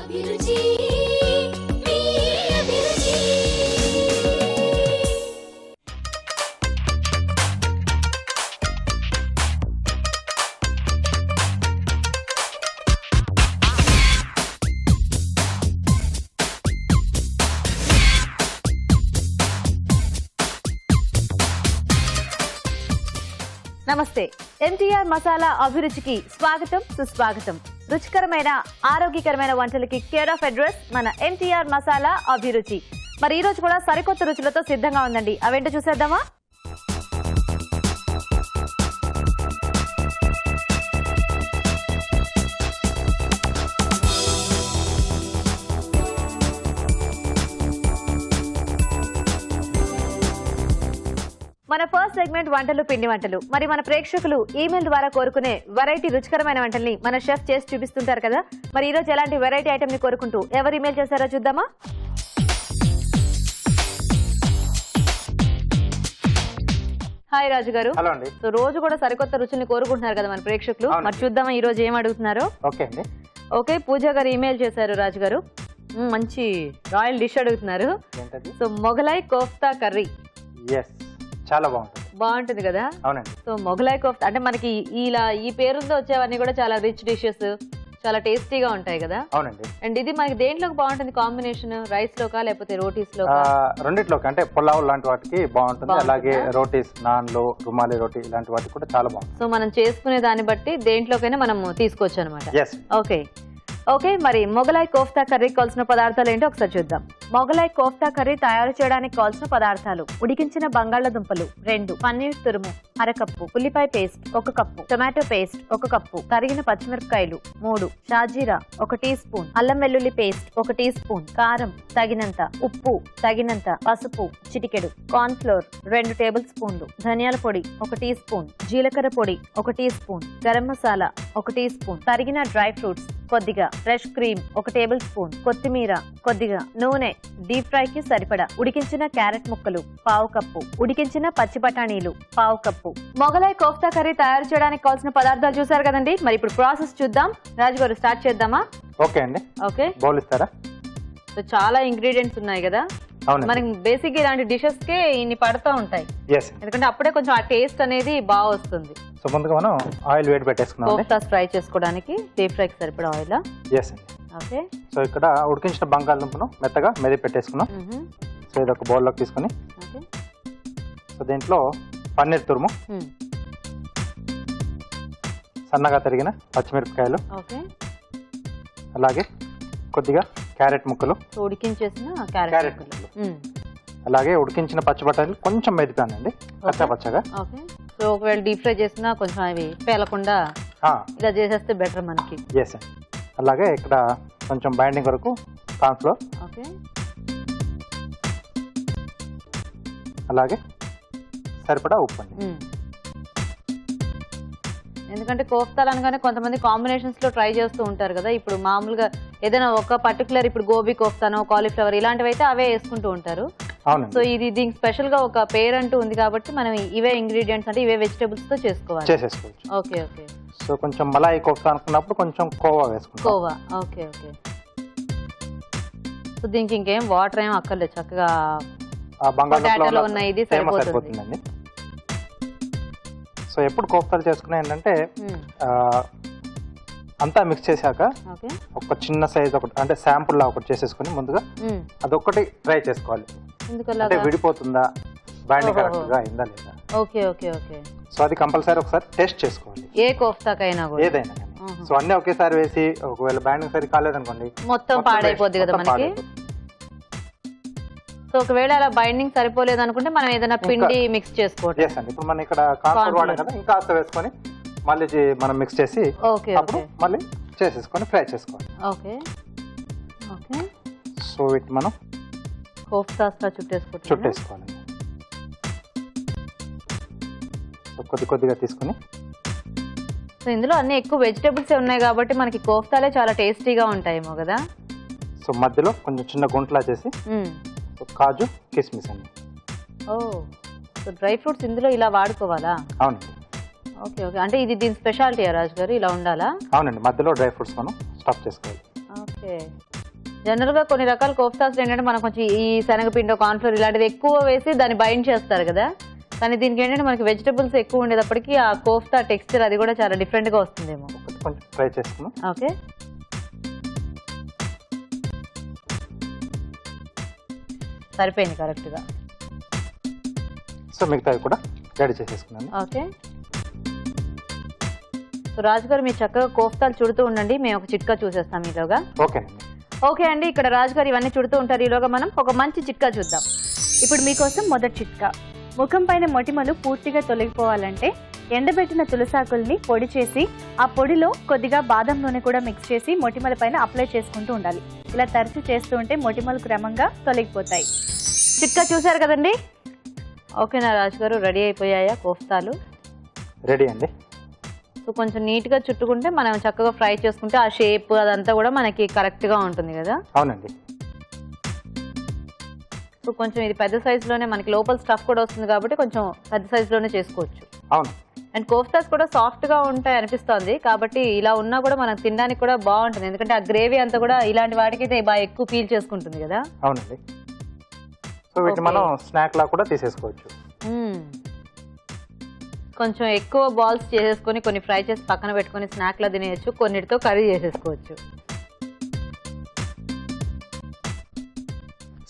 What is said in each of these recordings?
అభిరుచి మీ అభిరుచి. నమస్తే. ఎంటీఆర్ మసాలా అభిరుచికి స్వాగతం, సుస్వాగతం. రుచికరమైన ఆరోగ్యకరమైన వంటలకి కేర్ ఆఫ్ అడ్రస్ మన ఎంటీఆర్ మసాలా అభిరుచి. మరి ఈ రోజు కూడా సరికొత్త రుచులతో సిద్ధంగా ఉందండి. అవేంటో చూసేద్దామా? మన ఫస్ట్ సెగ్మెంట్ వంటలు, పిండి వంటలు. మరి మన ప్రేక్షకులు ఈమెయిల్ ద్వారా కోరుకునే వెరైటీ రుచికరమైన వంటల్ని మన షెఫ్ చేసి చూపిస్తుంటారు కదా. మరి ఈ రోజు ఎలాంటి వెరైటీ ఐటమ్ ని కోరుకుంటూ ఎవరు ఈమెయిల్ చేశారో చూద్దామా? హాయ్ రాజు గారు. హలో అండి. సో రోజు కూడా సరికొత్త రుచుల్ని కోరుకుంటున్నారు కదా మన ప్రేక్షకులు. మరి చూద్దామా ఈ రోజు ఏం అడుగుతున్నారో. ఓకే అండి. ఓకే, పూజా గారు ఈమెయిల్ చేశారు రాజు గారు. మంచి రాయల్ డిష్ అడుగుతున్నారు. So Mughlai kofta curry. చాలా బాగుంటుంది కదా. అవునండి. సో మొగలాయ్ కోఫ్తా అంటే మనకి ఇలా ఈ పేరుతో వచ్చేవన్నీ కూడా చాలా రిచ్ డిషెస్, చాలా టేస్టీగా ఉంటాయి కదా. అవునండి. అండ్ ఇది మనకి దేంట్లోకి బాగుంటుంది కాంబినేషన్? రైస్ లోకా లేకపోతే రోటీస్ లోకా? రెండిట్లోకి, అంటే పులావ్ లాంటి వాటికి బాగుంటుంది, అలాగే రోటీస్, నాన్లు, రుమాలి రోటీ ఇలాంటి వాటికి కూడా చాలా బాగుంటుంది. సో మనం చేసుకునే దాన్ని బట్టి దేంట్లోకైనా మనం తీసుకోవచ్చు అనమాట. ఓకే ఓకే, మరి మొగలాయ్ కోఫ్తా కర్రీకి కావాల్సిన పదార్థాలు ఏంటో ఒకసారి చూద్దాం. మొగలాయ్ కోఫ్తా కర్రీ తయారు చేయడానికి కావాల్సిన పదార్థాలు: ఉడికించిన బంగాళాదుంపలు 2, పన్నీర్ తురుము అరకప్పు, ఉల్లిపాయ పేస్ట్ 1 కప్పు, టొమాటో పేస్ట్ 1 కప్పు, తరిగిన పచ్చిమిరపకాయలు 3, షాజీరా 1 టీ స్పూన్, అల్లం వెల్లుల్లి పేస్ట్ 1 టీ స్పూన్, కారం తగినంత, ఉప్పు తగినంత, పసుపు చిటికెడు, కార్న్ ఫ్లోర్ 2 టేబుల్ స్పూన్లు, ధనియాల పొడి 1 టీ స్పూన్, జీలకర్ర పొడి 1 tea spoon, garam masala 1 tea spoon, తరిగిన డ్రై ఫ్రూట్స్ కొద్దిగా, ఫ్రెష్ క్రీమ్ 1 టేబుల్ స్పూన్, కొత్తిమీర కొద్దిగా, నూనె, డీప్ ఫ్రై కి సరిపడా, ఉడికించిన క్యారెట్ ముక్కలు 1/2 కప్పు, ఉడికించిన పచ్చి బఠానీలు 1/2 కప్పు. మొగలాయ్ కోఫ్తా కర్రీ తయారు చేయడానికి కావాల్సిన పదార్థాలు చూసారు కదండి. మరి ఇప్పుడు ప్రాసెస్ చూద్దాం. రాజు గారు స్టార్ట్ చేద్దామా? ఓకే అండి. ఓకే, బౌల్ ఇస్తారా? సో చాలా ఇంగ్రీడియంట్స్ ఉన్నాయి కదా. మనకి బేసిక్ ఇలాంటి డిషెస్ కే ఇన్ని పడుతూ ఉంటాయి, ఎందుకంటే అప్పుడే కొంచెం ఆ టేస్ట్ అనేది బాగా వస్తుంది. సో ముందుగా మనం ఆయిల్ వేడి పెట్టేసుకున్నాం కోఫ్తాస్ ఫ్రై చేసుకోవడానికి. డీప్ ఫ్రై కి సరిపడా ఆయిల్. ఓకే, సో ఇక్కడ ఉడికించిన బంగాళదుంపను మెత్తగా మెది పెట్టేసుకున్నాం. సో ఇది ఒక బౌల్లోకి తీసుకుని, సో దీంట్లో పన్నీర్ తురుము, సన్నగా తరిగిన పచ్చిమిరపకాయలు, అలాగే కొద్దిగా క్యారెట్ ముక్కలు, ఉడికించేసిన క్యారెట్ ముక్కలు, అలాగే ఉడికించిన పచ్చి బఠానీలు కొంచెం మెదిపానండి పచ్చగా. సో ఒకవేళ డీప్ ఫ్రై చేసినా కొంచెం అవి పేలకుండా ఇలా చేసేస్తే బెటర్ మనకి. అలాగే ఇక్కడ కొంచెం బైండింగ్ వరకు కార్న్ ఫ్లోర్, అలాగే సరిపడా ఉప్పు అండి. ఎందుకంటే కోఫ్తాలు అనగానే కొంతమంది కాంబినేషన్స్ లో ట్రై చేస్తూ ఉంటారు కదా. ఇప్పుడు మామూలుగా ఏదైనా ఒక పర్టికులర్, ఇప్పుడు గోబీ కోఫ్తానో కాలీఫ్లవర్ ఇలాంటివి అయితే అవే వేసుకుంటూ ఉంటారు. సో ఇది దీనికి స్పెషల్ గా ఒక పేరు అంటూ ఉంది కాబట్టి మనం ఇవే ఇంగ్రీడియంట్స్ అంటే ఇవే వెజిటబుల్స్ తో చేసేసుకోవచ్చు. Okay okay. సో కొంచెం మలాయి కోఫ్తా అనుకున్నప్పుడు కొంచెం కోవా వేసుకుంటాం. Khoa, okay okay. సో దీనికి ఇంకేం వాటర్ ఏం అక్కర్లేదు, చక్కగా పొటాటోలో ఉన్న ఇది సరిపోతుందండి. సో ఎప్పుడు కోఫ్తాలు చేసుకున్నా ఏంటంటే అంతా మిక్స్ చేశాక ఒక చిన్న సైజ్ ఒకటి, అంటే శాంపుల్ లా ఒకటి చేసేసుకుని ముందుగా అదొక్కటి ట్రై చేసుకోవాలి. అంటే విడిపోతుందా, బైండింగ్ కరెక్ట్ గా అయిందా లేదా. Okay okay okay. సో అది కంపల్సరీ ఒకసారి టెస్ట్ చేసుకోవాలి, ఏ కోఫ్తాకైనా ఏదైనా. సో అన్ని ఒకేసారి వేసి ఒకవేళ బైండింగ్ సరి కాలేదనుకోండి మొత్తం పాడైపోద్ది కదా మనకి. సో ఒకవేళ అలా బైండింగ్ సరిపోలేదు అనుకుంటే మనం ఏదైనా పిండి మిక్స్ చేసుకోవచ్చు. ఇప్పుడు మనం ఇక్కడ కార్న్ వాడాం కదా, ఇంకా వేసుకొని మళ్ళీ మనం మిక్స్ చేసి అప్పుడు మళ్ళీ చేసేసుకొని ఫ్రై చేసుకోవాలి. Okay okay. సో వీటిని మనం కోఫ్తాస్ చుట్టేసుకోవాలి. సో కొద్దిగా తీసుకుని, సో ఇందులో అన్ని ఎక్కువ వెజిటేబుల్స్ ఉన్నాయి కాబట్టి మనకి కోఫ్తాలే చాలా టేస్టీగా ఉంటాయేమో కదా. సో మధ్యలో కొంచెం చిన్న గుంటలా చేసి కాజు, కిస్మిస్ అండి. సో డ్రై ఫ్రూట్స్ ఇందులో ఇలా వాడుకోవాలా? అవునండి. Okay okay. అంటే ఇది దీని స్పెషాలిటీ రాజు గారు, ఇలా ఉండాలా? అవునండి, మధ్యలో డ్రై ఫ్రూట్స్ మనం స్టఫ్ చేసుకోవాలి. ఓకే. జనరల్ గా కొన్ని రకాల కోఫ్తాస్ ఏంటంటే మనం కొంచెం ఈ శనగపిండి కార్న్ఫ్లోర్ ఇలాంటివి ఎక్కువ వేసి దాన్ని బైండ్ చేస్తారు కదా, కానీ దీనికి ఏంటంటే మనకి వెజిటబుల్స్ ఎక్కువ ఉండేటప్పటికి ఆ కోఫ్తా టెక్స్చర్ అది కూడా చాలా డిఫరెంట్ గా వస్తుందేమో. కొంచెం ఫ్రై చేసుకున్నాం. ఓకే, సరిపోయింది కరెక్ట్ గా. సో మిగతావి కూడా రెడీ చేసేసుకున్నాను. ఓకే, సో రాజు గారు మీరు చక్కగా కోఫ్తాలు చుడుతూ ఉండండి, మేము ఒక చిట్కా చూసేస్తాం ఈలోగా. ఓకేనండి. ఓకే అండి, ఇక్కడ రాజు గారు ఇవన్నీ చుడుతూ ఉంటారు, ఈలోగా మనం ఒక మంచి చిట్కా చూద్దాం. ఇప్పుడు మీకోసం మొదటి చిట్కా. ముఖం పైన మొటిమలు పూర్తిగా తొలగిపోవాలంటే ఎండబెట్టిన తులసాకుల్ని పొడి చేసి ఆ పొడిలో కొద్దిగా బాదం నూనె కూడా మిక్స్ చేసి మొటిమల పైన అప్లై చేసుకుంటూ ఉండాలి. ఇలా తరచు చేస్తూ ఉంటే మొటిమలు క్రమంగా తొలగిపోతాయి. చిట్కా చూసారు కదండి. ఓకేనా రాజు గారు, రెడీ అయిపోయాయా కోఫ్తాలు? రెడీ అండి. సో కొంచెం నీట్గా చుట్టుకుంటే మనం చక్కగా ఫ్రై చేసుకుంటే ఆ షేప్ అదంతా కూడా మనకి కరెక్ట్గా ఉంటుంది కదా. అవునండి. సో కొంచెం ఇది పెద్ద సైజులోనే మనకి లోపల స్టఫ్ కూడా వస్తుంది కాబట్టి కొంచెం పెద్ద సైజులోనే చేసుకోవచ్చు. అవును. అండ్ కోఫ్తాస్ కూడా సాఫ్ట్గా ఉంటాయి అనిపిస్తుంది, కాబట్టి ఇలా ఉన్నా కూడా మనకు తినడానికి కూడా బాగుంటుంది, ఎందుకంటే ఆ గ్రేవీ అంతా కూడా ఇలాంటి వాటికైతే బాగా ఎక్కువ పీల్ చేసుకుంటుంది కదా. అవునండి. సో వీటిని మనం స్నాక్ లా కూడా తీసేసుకోవచ్చు. కొంచెం ఎక్కువ బాల్స్ చేసేసుకొని కొన్ని ఫ్రై చేసి పక్కన పెట్టుకొని స్నాక్ లా తినేయచ్చు, కొన్నిటితో కర్రీ చేసేసుకోవచ్చు.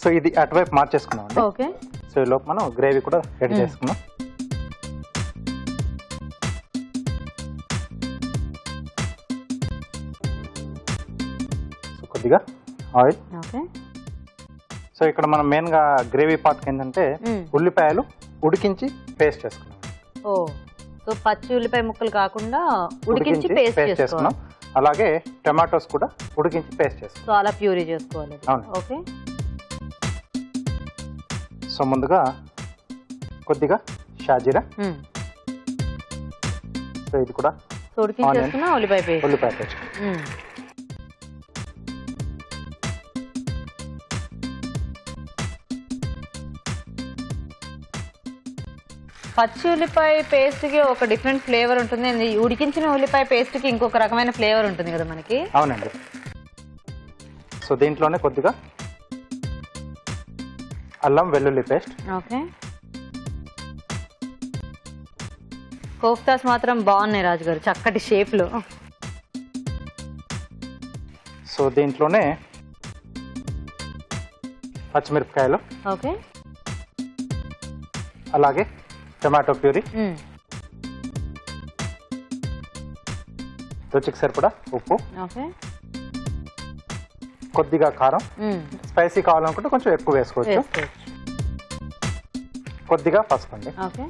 సో ఇది అటువైపు మార్చేసుకున్నాం అండి. ఓకే, సో ఈ లోపు మనం గ్రేవీ కూడా రెడీ చేసుకున్నాం. సో కొద్దిగా ఆయిల్. ఓకే, సో ఇక్కడ మనం మెయిన్ గా గ్రేవీ పార్ట్ ఏంటంటే ఉల్లిపాయలు ఉడికించి పేస్ట్ చేసుకున్నాం. ఓ, సో పచ్చి ఉల్లిపాయ ముక్కలు కాకుండా ఉడికించి పేస్ట్ చేసుకున్నాం. అలాగే టమాటోస్ కూడా ఉడికించి పేస్ట్ చేసుకున్నాం. సో అలా ప్యూరీ చేసుకోవాలి. అవును. ఓకే, సో ముందుగా కొద్దిగా షాజీరా. సో ఇది కూడా సో ఉడికించేసుకున్న ఉల్లిపాయ పేస్ట్. ఉల్లిపాయ పేస్ట్. పచ్చి ఉల్లిపాయ పేస్ట్ కి ఒక డిఫరెంట్ ఫ్లేవర్ ఉంటుంది, ఉడికించిన ఉల్లిపాయ పేస్ట్ కి ఇంకొక రకమైన ఫ్లేవర్ ఉంటుంది కదా మనకి. అవునండి. సో దీంట్లోనే కొద్దిగా అల్లం వెల్లుల్లి పేస్ట్. ఓకే, కోఫ్తాస్ మాత్రం బాగున్నాయి రాజుగారు, చక్కటి షేప్ లో. సో దీంట్లోనే పచ్చిమిరపకాయలు. ఓకే, అలాగే టమాటో ప్యూరీ, రుచికి సరిపడా ఉప్పు, ఓకే, కొద్దిగా కారం. స్పైసీ కావాలనుకుంటే కొంచెం ఎక్కువ వేసుకోవచ్చు. కొద్దిగా పసుపు అండి. ఓకే,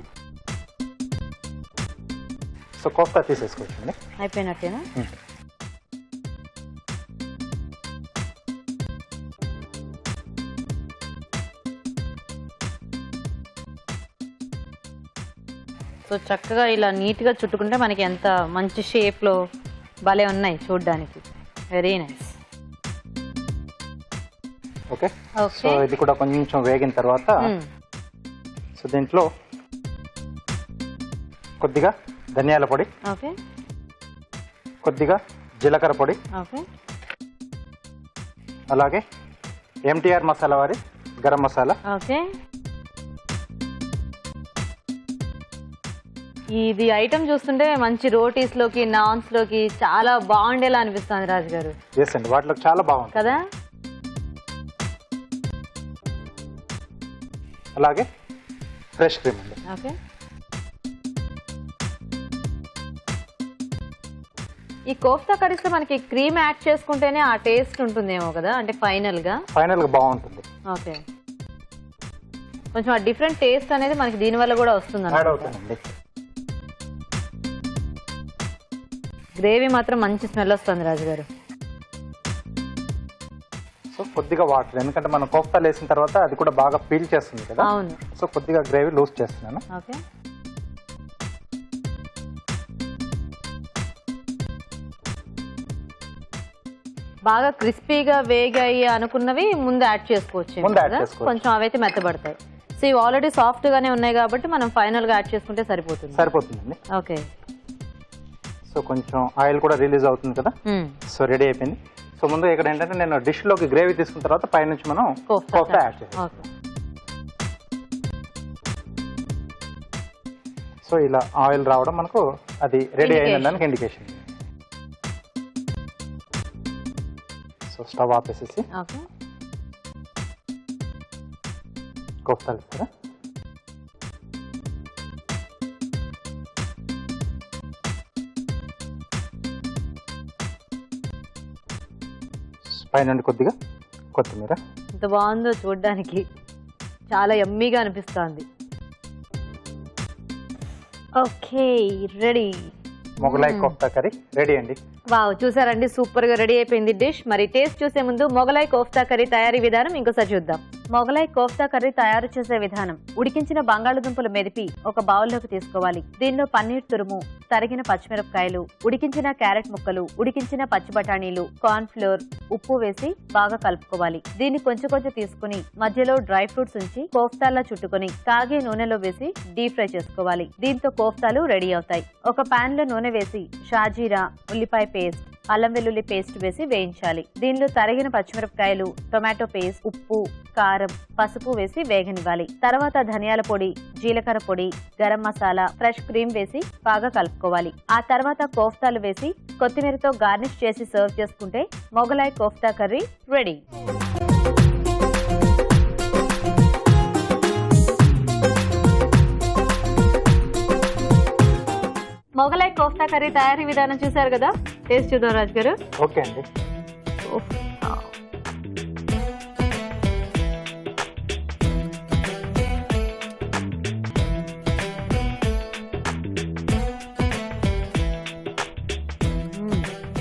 సో కోఫ్తా తీసేసుకోవచ్చు అండి. అయిపోయినట్టేనా? సో చక్కగా ఇలా నీట్గా చుట్టుకుంటే మనకి ఎంత మంచి షేప్లో భలే ఉన్నాయి చూడ్డానికి. Very nice. ఓకే, సో ఇది కూడా కొంచెం వేగిన తర్వాత సో దీంట్లో కొద్దిగా ధనియాల పొడి, ఓకే, కొద్దిగా జీలకర్ర పొడి, ఓకే, అలాగే ఎంటీఆర్ మసాలా వారి గరం మసాలా. ఓకే, ఇది ఐటమ్ చూస్తుంటే మంచి రోటీస్ లోకి నాన్స్ లోకి చాలా బాగుండేలా అనిపిస్తుంది రాజు గారు. ఎస్ అండి, వాటిలో చాలా బాగుంటుంది కదా. అలాగే ఫ్రెష్ క్రీమ్ అండి. ఓకే, ఈ కోఫ్తా కర్రీస్ లో మనకి క్రీమ్ యాడ్ చేసుకుంటేనే ఆ టేస్ట్ ఉంటుందేమో కదా, అంటే ఫైనల్ గా బాగుంటుంది. ఓకే, కొంచెం ఆ డిఫరెంట్ టేస్ట్ అనేది మనకి దీని వల్ల కూడా వస్తుంది. గ్రేవీ మాత్రం మంచి స్మెల్ వస్తుంది రాజు గారు. సో కొద్దిగా వాటర్, ఎందుకంటే మనం కోఫ్తాలు వేసిన తర్వాత అది కూడా బాగా పీల్ చేస్తుంది కదా. అవును. సో కొద్దిగా గ్రేవీ లూజ్ చేస్తున్నాను. ఓకే, బాగా క్రిస్పీగా వేగాయి అనుకున్నవి ముందు యాడ్ చేసుకోవచ్చు, కొంచెం అవైతే మెత్తబడతాయి. సో ఇవి ఆల్రెడీ సాఫ్ట్ గానే ఉన్నాయి కాబట్టి మనం ఫైనల్ గా యాడ్ చేసుకుంటే సరిపోతుందండి. ఓకే, సో కొంచెం ఆయిల్ కూడా రిలీజ్ అవుతుంది కదా. సో రెడీ అయిపోయింది. సో సో ముందు ఇక్కడ ఏంటంటే నేను డిష్ లోకి గ్రేవీ తీసుకున్న తర్వాత పైనుంచి మనం కోఫ్తా యాడ్ చేయాలి. సో ఇలా ఆయిల్ రావడం మనకు అది రెడీ అయిన దానికి ఇండికేషన్. సో స్టవ్ ఆపేసేసి కోఫ్తాలు ఇస్తారా. పైన కొద్దిగా కొత్తిమీర. ఎంత బాగుందో చూడడానికి, చాలా యమ్మీగా అనిపిస్తుంది. Okay, ready. Mughlai kofta curry ready అండి. వావ్, చూసారండి, సూపర్ గా రెడీ అయిపోయింది డిష్. మరి టేస్ట్ చూసే ముందు మొగలాయ్ కోఫ్తా కర్రీ తయారీ విధానం ఇంకోసారి చూద్దాం. మొగలాయ్ కోఫ్తా కర్రీ తయారు చేసే విధానం: ఉడికించిన బంగాళదుంపలు మెదిపి ఒక బౌల్లోకి తీసుకోవాలి. దీనిలో పన్నీర్ తురుము, తరిగిన పచ్చిమిరపకాయలు, ఉడికించిన క్యారెట్ ముక్కలు, ఉడికించిన పచ్చి బఠానీలు, కార్న్ ఫ్లోర్, ఉప్పు వేసి బాగా కలుపుకోవాలి. దీన్ని కొంచెం కొంచెం తీసుకుని మధ్యలో డ్రై ఫ్రూట్స్ ఉంచి కోఫ్తాల్లా చుట్టుకుని కాగే నూనెలో వేసి డీప్ ఫ్రై చేసుకోవాలి. దీంతో కోఫ్తాలు రెడీ అవుతాయి. ఒక పాన్ లో నూనె వేసి షాజీరా, ఉల్లిపాయ పేస్ట్, అల్లం వెల్లుల్లి పేస్ట్ వేసి వేయించాలి. దీనిలో తరిగిన పచ్చిమిరపకాయలు, టొమాటో పేస్ట్, ఉప్పు, కారం, పసుపు వేసి వేగనివ్వాలి. తర్వాత ధనియాల పొడి, జీలకర్ర పొడి, గరం మసాలా, ఫ్రెష్ క్రీమ్ వేసి బాగా కలుపుకోవాలి. ఆ తర్వాత కోఫ్తాలు వేసి కొత్తిమీరతో గార్నిష్ చేసి సర్వ్ చేసుకుంటే Mughlai kofta curry ready. Mughlai kofta curry తయారీ విధానం చూసారు కదా, టేస్ట్ చూద్దాం రాజు గారు. ఓకే అండి.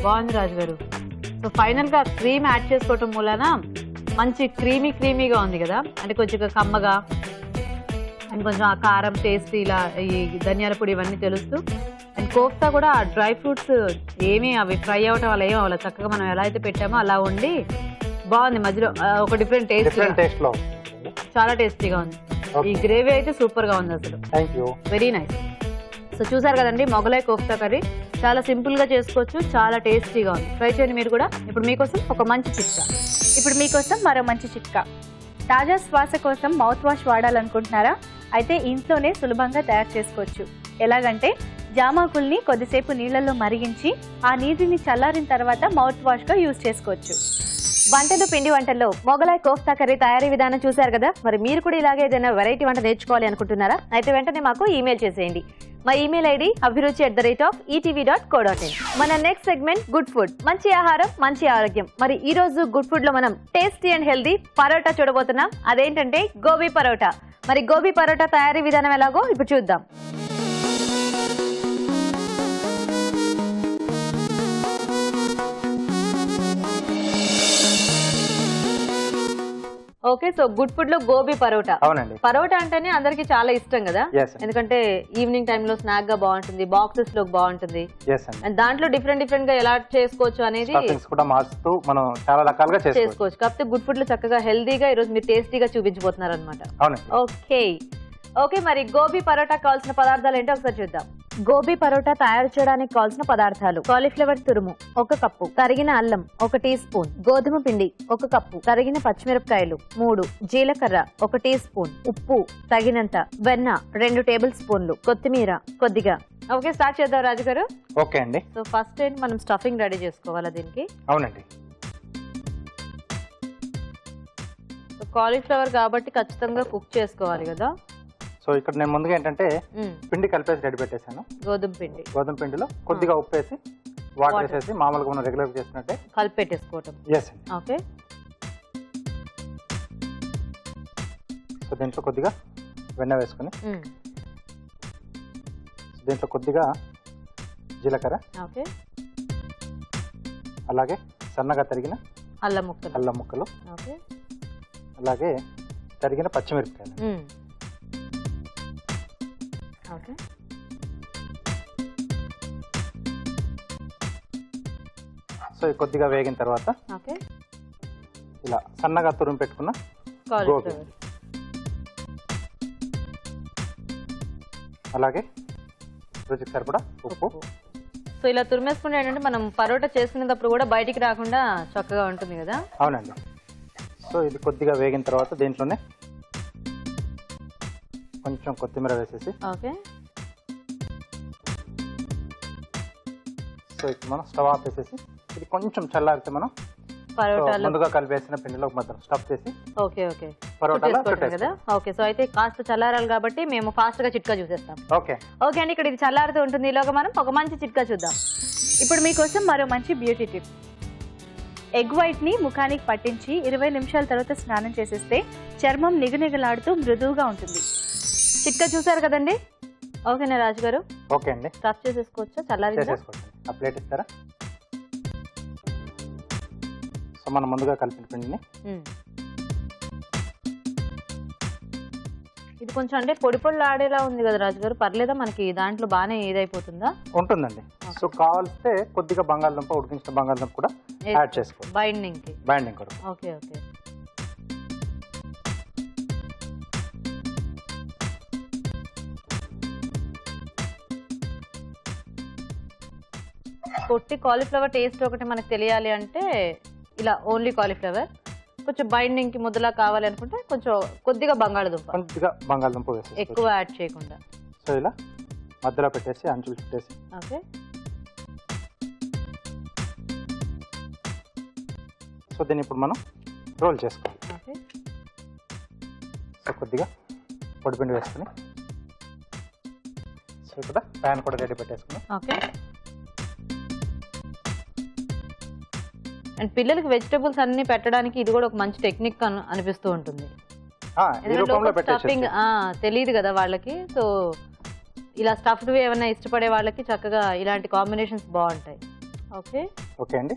బాగుంది రాజు గారు. సో ఫైనల్ గా క్రీమ్ యాడ్ చేసుకోవటం మూలన మంచి క్రీమీగా ఉంది కదా, అంటే కొంచెం కమ్మగా అండ్ కొంచెం ఆ కారం టేస్ట్, ఇలా ఈ ధనియాల పొడి ఇవన్నీ తెలుస్తూ, అండ్ కోఫ్తా కూడా డ్రై ఫ్రూట్స్ ఏమీ అవి ఫ్రై అవటం వల్ల ఏమో అవ్వాలి, చక్కగా మనం ఎలా అయితే పెట్టామో అలా ఉండి బాగుంది. మధ్యలో ఒక డిఫరెంట్ టేస్ట్ లో చాలా టేస్టీగా ఉంది. ఈ గ్రేవీ అయితే సూపర్ గా ఉంది అసలు. Very nice. సో చూసారు కదండి, మొగలాయ్ కోఫ్తా కర్రీ చాలా సింపుల్ గా చేసుకోవచ్చు, చాలా టేస్టీగా ఉంది. ట్రై చేయండి మీరు కూడా. ఇప్పుడు మీకోసం ఒక మంచి చిట్కా. ఇప్పుడు మీకోసం మరో మంచి చిట్కా. తాజా శ్వాస కోసం మౌత్ వాష్ వాడాలనుకుంటున్నారా? అయితే ఇంట్లోనే సులభంగా తయారు చేసుకోవచ్చు. ఎలాగంటే జామాకుల్ని కొద్దిసేపు నీళ్లలో మరిగించి ఆ నీటిని చల్లారిన తర్వాత మౌత్ వాష్ గా యూజ్ చేసుకోవచ్చు. వంటలు పిండి వంటల్లో మొగలాయ్ కోఫ్తా కర్రీ తయారీ విధానం చూసారు కదా. మరి మీరు కూడా ఇలాగే ఏదైనా వెరైటీ వంట నేర్చుకోవాలి అనుకుంటున్నారా? అయితే వెంటనే మాకు ఈమెయిల్ చేసేయండి. మా ఈమెయిల్ ఐడి abhiruchi@etv.co.in. మన నెక్స్ట్ సెగ్మెంట్ గుడ్ ఫుడ్, మంచి ఆహారం మంచి ఆరోగ్యం. మరి ఈ రోజు గుడ్ ఫుడ్ లో మనం టేస్టీ అండ్ హెల్దీ పరోటా చూడబోతున్నాం. అదేంటంటే గోబీ పరోటా. మరి గోబీ పరోటా తయారీ విధానం ఎలాగో ఇప్పుడు చూద్దాం. ఓకే, సో గుడ్ ఫుడ్ లో గోబీ పరోటా. అవునండి. పరోటా అంటేనే అందరికి చాలా ఇష్టం కదా, ఎందుకంటే ఈవినింగ్ టైమ్ లో స్నాక్ గా బాగుంటుంది, బాక్సెస్ లో బాగుంటుంది. అండ్ దాంట్లో డిఫరెంట్ గా ఎలా చేసుకోవచ్చు అనేది మనం చాలా రకాలుగా చేసుకోవచ్చు. కాకపోతే గుడ్ ఫుడ్ లో చక్కగా హెల్దీగా ఈ రోజు మీరు టేస్టీగా చూపించబోతున్నారు అనమాట. ఓకే, మరి గోబీ పరోటా కావాల్సిన పదార్థాలు ఏంటో ఒకసారి చూద్దాం. గోబీ పరోటా తయారు చేయడానికి కావాల్సిన పదార్థాలు: కాలీఫ్లవర్ తురుము 1 కప్పు, తరిగిన అల్లం 1 టీ స్పూన్, గోధుమ పిండి 1 కప్పు, తరిగిన పచ్చిమిరపకాయలు 3, జీలకర్ర 1 టీ స్పూన్, ఉప్పు తగినంత, వెన్న 2 టేబుల్ స్పూన్లు, కొత్తిమీర కొద్దిగా. ఓకే, స్టార్ట్ చేద్దాం రాజు గారు. ఓకే అండి. సో ఫస్ట్ ఏంటి, మనం స్టఫింగ్ రెడీ చేసుకోవాలా దీనికి? అవునండి. సో కాలీఫ్లవర్ కాబట్టి ఖచ్చితంగా కుక్ చేసుకోవాలి కదా. సో ఇక్కడ నేను ముందుగా ఏంటంటే పిండి కలిపేసి రెడీ పెట్టేశాను. గోధుమ పిండిలో కొద్దిగా ఉప్పు వేసి వాటర్ వేసేసి మామూలుగా మనం రెగ్యులర్ చేసినట్టే కలిపి పెట్టేసుకోవటం. ఓకే. సో దీంట్లో కొద్దిగా వెన్న వేసుకుని, దీంట్లో కొద్దిగా జీలకర్ర, ఓకే, అలాగే సన్నగా తరిగిన అల్లం ముక్కలు, ఓకే, అలాగే తరిగిన పచ్చిమిరపకాయలు. ఓకే. సో కొద్దిగా వేగిన తర్వాత ఓకే, ఇలా సన్నగా తురుము పెట్టుకున్న గోబీ, అలాగే రుచికి సరిపడా ఉప్పు, సో ఇలా తురిమేసుకుంటే ఏంటంటే మనం పరోటా చేసుకునేటప్పుడు కూడా బయటికి రాకుండా చక్కగా ఉంటుంది కదా. అవునండి. సో ఇది కొద్దిగా వేగిన తర్వాత దీంట్లోనే కొంచెం కొత్తిమీర వేసేసి ఓకే. సో ఇప్పుడు మనం స్టవ్ ఆఫ్ చేసేసి ఇది కొంచెం చల్లారితే మనం పరోటాలు ముందుగా కలిపేసిన పిండిలో మాత్రం స్టఫ్ చేసి ఓకే ఓకే పరోటాలో కదా. ఓకే, సో అయితే కాస్త చల్లారాలి కాబట్టి మేము ఫాస్ట్ గా చిట్కా చూసేస్తాం. ఓకే ఓకే అండి, ఇక్కడ ఇది చల్లారుతూ ఉంటుంది. ఈలోగా మనం ఒక మంచి చిట్కా చూద్దాం. ఇప్పుడు మీకోసం మరో మంచి బ్యూటీ టిప్. ఎగ్ వైట్ ని ముఖానికి పట్టించి 20 నిమిషాల తర్వాత స్నానం చేసేస్తే చర్మం నిగనిగలాడుతూ మృదువుగా ఉంటుంది. చిట్కా చూసారు కదండి. ఓకేనా రాజు గారు? ఓకే అండి, స్టఫ్ చేసేసుకోవచ్చా? చల్లారిందా? చేసేసుకోండి. ఆ ప్లేట్ ఇస్తారా? సో మనం ముందుగా కలిపిన పిండిని ఇది కొంచెం అంటే పొడి పొడి ఆడేలా ఉంది కదా రాజు గారు, పర్లేదా? మనకి దాంట్లో బాగానే ఏదైపోతుందా? ఉంటుందండి. సో కావాల్స్తే కొద్దిగా బంగాళదుంప, ఉడికించిన బంగాళదుంప కూడా యాడ్ చేసుకోండి బైండింగ్ కి. బైండింగ్ కూడా. Okay okay. పొట్టి కాలీఫ్లవర్ టేస్ట్ ఒకటి మనకు తెలియాలి అంటే ఇలా ఓన్లీ కాలీఫ్లవర్, కొంచెం బైండింగ్ కి ముద్దలా కావాలి అనుకుంటే కొంచెం కొద్దిగా బంగాళదుంప వేసి ఎక్కువ యాడ్ చేయకుండా. సో ఇలా మధ్యలో పెట్టేసి అంచులు చుట్టేసి ఓకే. సో దీన్ని ఇప్పుడు మనం రోల్ చేసుకోవాలి. ఓకే. సో కొద్దిగా పొడిపిండి వేసుకుని సో ఇక్కడ ప్యాన్ కూడా రెడీ పెట్టేసుకున్నాం. ఓకే. అండ్ పిల్లలకి వెజిటబుల్స్ అన్ని పెట్టడానికి ఇది కూడా ఒక మంచి టెక్నిక్ అనిపిస్తూ ఉంటుంది. స్టఫింగ్ తెలియదు కదా వాళ్ళకి, సో ఇలా స్టఫ్డ్ ఏమైనా ఇష్టపడే వాళ్ళకి చక్కగా ఇలాంటి కాంబినేషన్స్ బాగుంటాయి. ఓకే ఓకే అండి.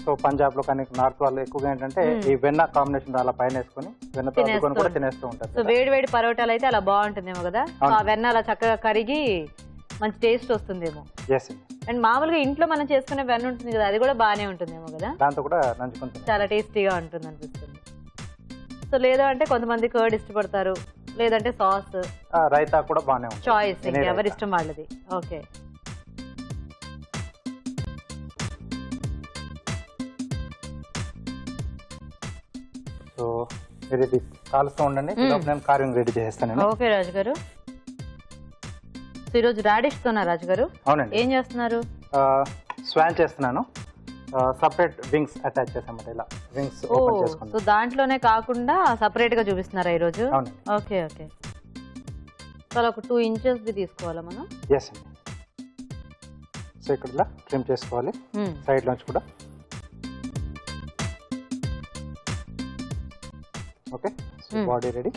సో పంజాబ్ లో కానీ నార్త్ వాళ్ళు ఎక్కువగా ఏంటంటే ఈ వెన్న కాంబినేషన్ అలా పైన వేసుకొని వెన్నతో అద్దుకొని కూడా తినేస్తూ ఉంటారు. సో వేడి వేడి పరోటాలు అయితే అలా బాగుంటుందేమో కదా, ఆ వెన్న అలా చక్కగా కరిగి మంచి టేస్ట్ వస్తుందేమో. అండ్ మామూలుగా ఇంట్లో మనం చేసుకునే వెన్న ఉంటుంది కదా, అది కూడా బాగానే ఉంటుందేమో కదా, దాంతో కూడా నంచుకుంటుంది, చాలా టేస్టీగా ఉంటుంది అనిపిస్తుంది. సో లేదా అంటే కొంతమంది కర్డ్ ఇష్టపడతారు, లేదంటే సాస్, రైతా కూడా బాగానే ఉంటుంది. చాయిస్ ఎవరి ఇష్టం వాళ్ళది. ఓకే. సో ఇది కాలుస్తూ ఉండండి, నేను కార్వింగ్ రెడీ చేస్తాను. ఓకే రాజు గారు. సో ఈరోజు రాడిష్ తోనా రాజు గారు? అవునండి. ఏం చేస్తున్నారు? స్వాన్ చేస్తున్నాను. సపరేట్ వింగ్స్ అటాచ్ చేసామట, ఇలా వింగ్స్ ఓపెన్ చేసుకుంటాం. సో దాంట్లోనే కాకుండా సపరేట్ గా చూపిస్తున్నారా ఈరోజు? Okay okay. సో అలా ఒక 2 inches తీసుకోవాలా మనం? ఎస్ అండి. సో ఇక్కడ ఇలా ట్రిమ్ చేసుకోవాలి సైడ్ నుంచి కూడా. Okay. So body ready.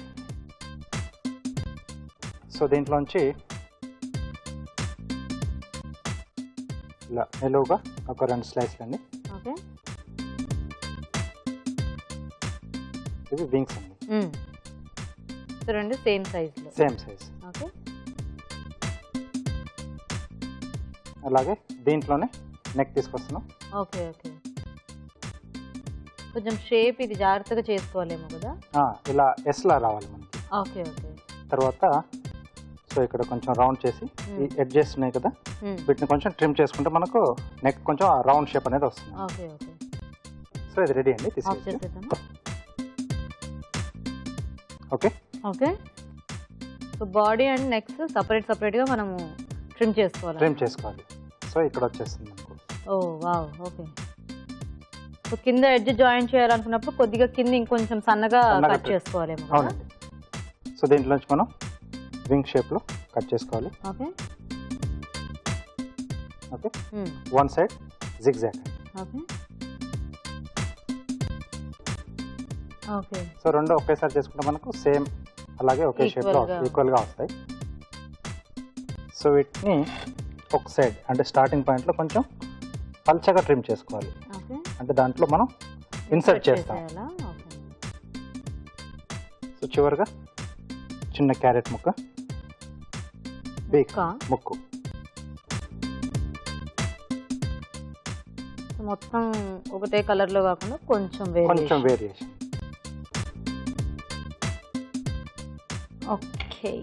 So దీంట్లోంచి ఇలా నిలువుగా ఒక 2 స్లైస్లు అండి. ఓకే. ఇది వింగ్స్ అండి. సో రెండు సేమ్ సైజ్ లో. Same size. ఓకే. అలాగే దీంట్లోనే నెక్ తీసుకొస్తున్నాం. Okay okay. కొంచెం షేప్ ఇది జాగ్రత్తగా చేసుకోవాలేమో కదా. ఇలా ఎస్ లా రావాలి మనకి. Okay okay. తర్వాత సో ఇక్కడ కొంచెం రౌండ్ చేసి ఈ ఎడ్జెస్ ఉన్నాయి కదా, వీటిని కొంచెం ట్రిమ్ చేసుకుంటే మనకు నెక్ కొంచెం రౌండ్ షేప్ అనేది వస్తుంది. Okay okay. సో ఇది రెడీ అండి, తీసుకెళ్తాం. Okay okay. So body and necks separate separate గా మనము ట్రిమ్ చేసుకోవాలి. సో ఇక్కడ వచ్చేస్తుంది మనకు. Oh wow. ఓకే. సో కింద ఎడ్జ్ జాయిన్ చేయాలనుకున్నప్పుడు కొద్దిగా కింద ఇంకొంచెం సన్నగా కట్ చేసుకోవాలేమో. అవునండి. సో దీంట్లోంచి మనం వింగ్ షేప్ లో కట్ చేసుకోవాలి. Okay okay. One side zigzag. Okay okay. So రెండు ఒకేసారి చేసుకుంటే మనకు సేమ్ అలాగే ఒకే షేప్ లో ఈక్వల్ గా వస్తాయి. సో వీటిని ఒక సైడ్ అంటే స్టార్టింగ్ పాయింట్ లో కొంచెం పల్చగా ట్రిమ్ చేసుకోవాలి. అంటే దాంట్లో మనం ఇన్సర్ట్ చేస్తాం. సో చివరిగా చిన్న క్యారెట్ ముక్క, ముక్కు మొత్తం ఒకటే కలర్ లో కాకుండా కొంచెం వేరియేషన్. ఓకే. ఓకే.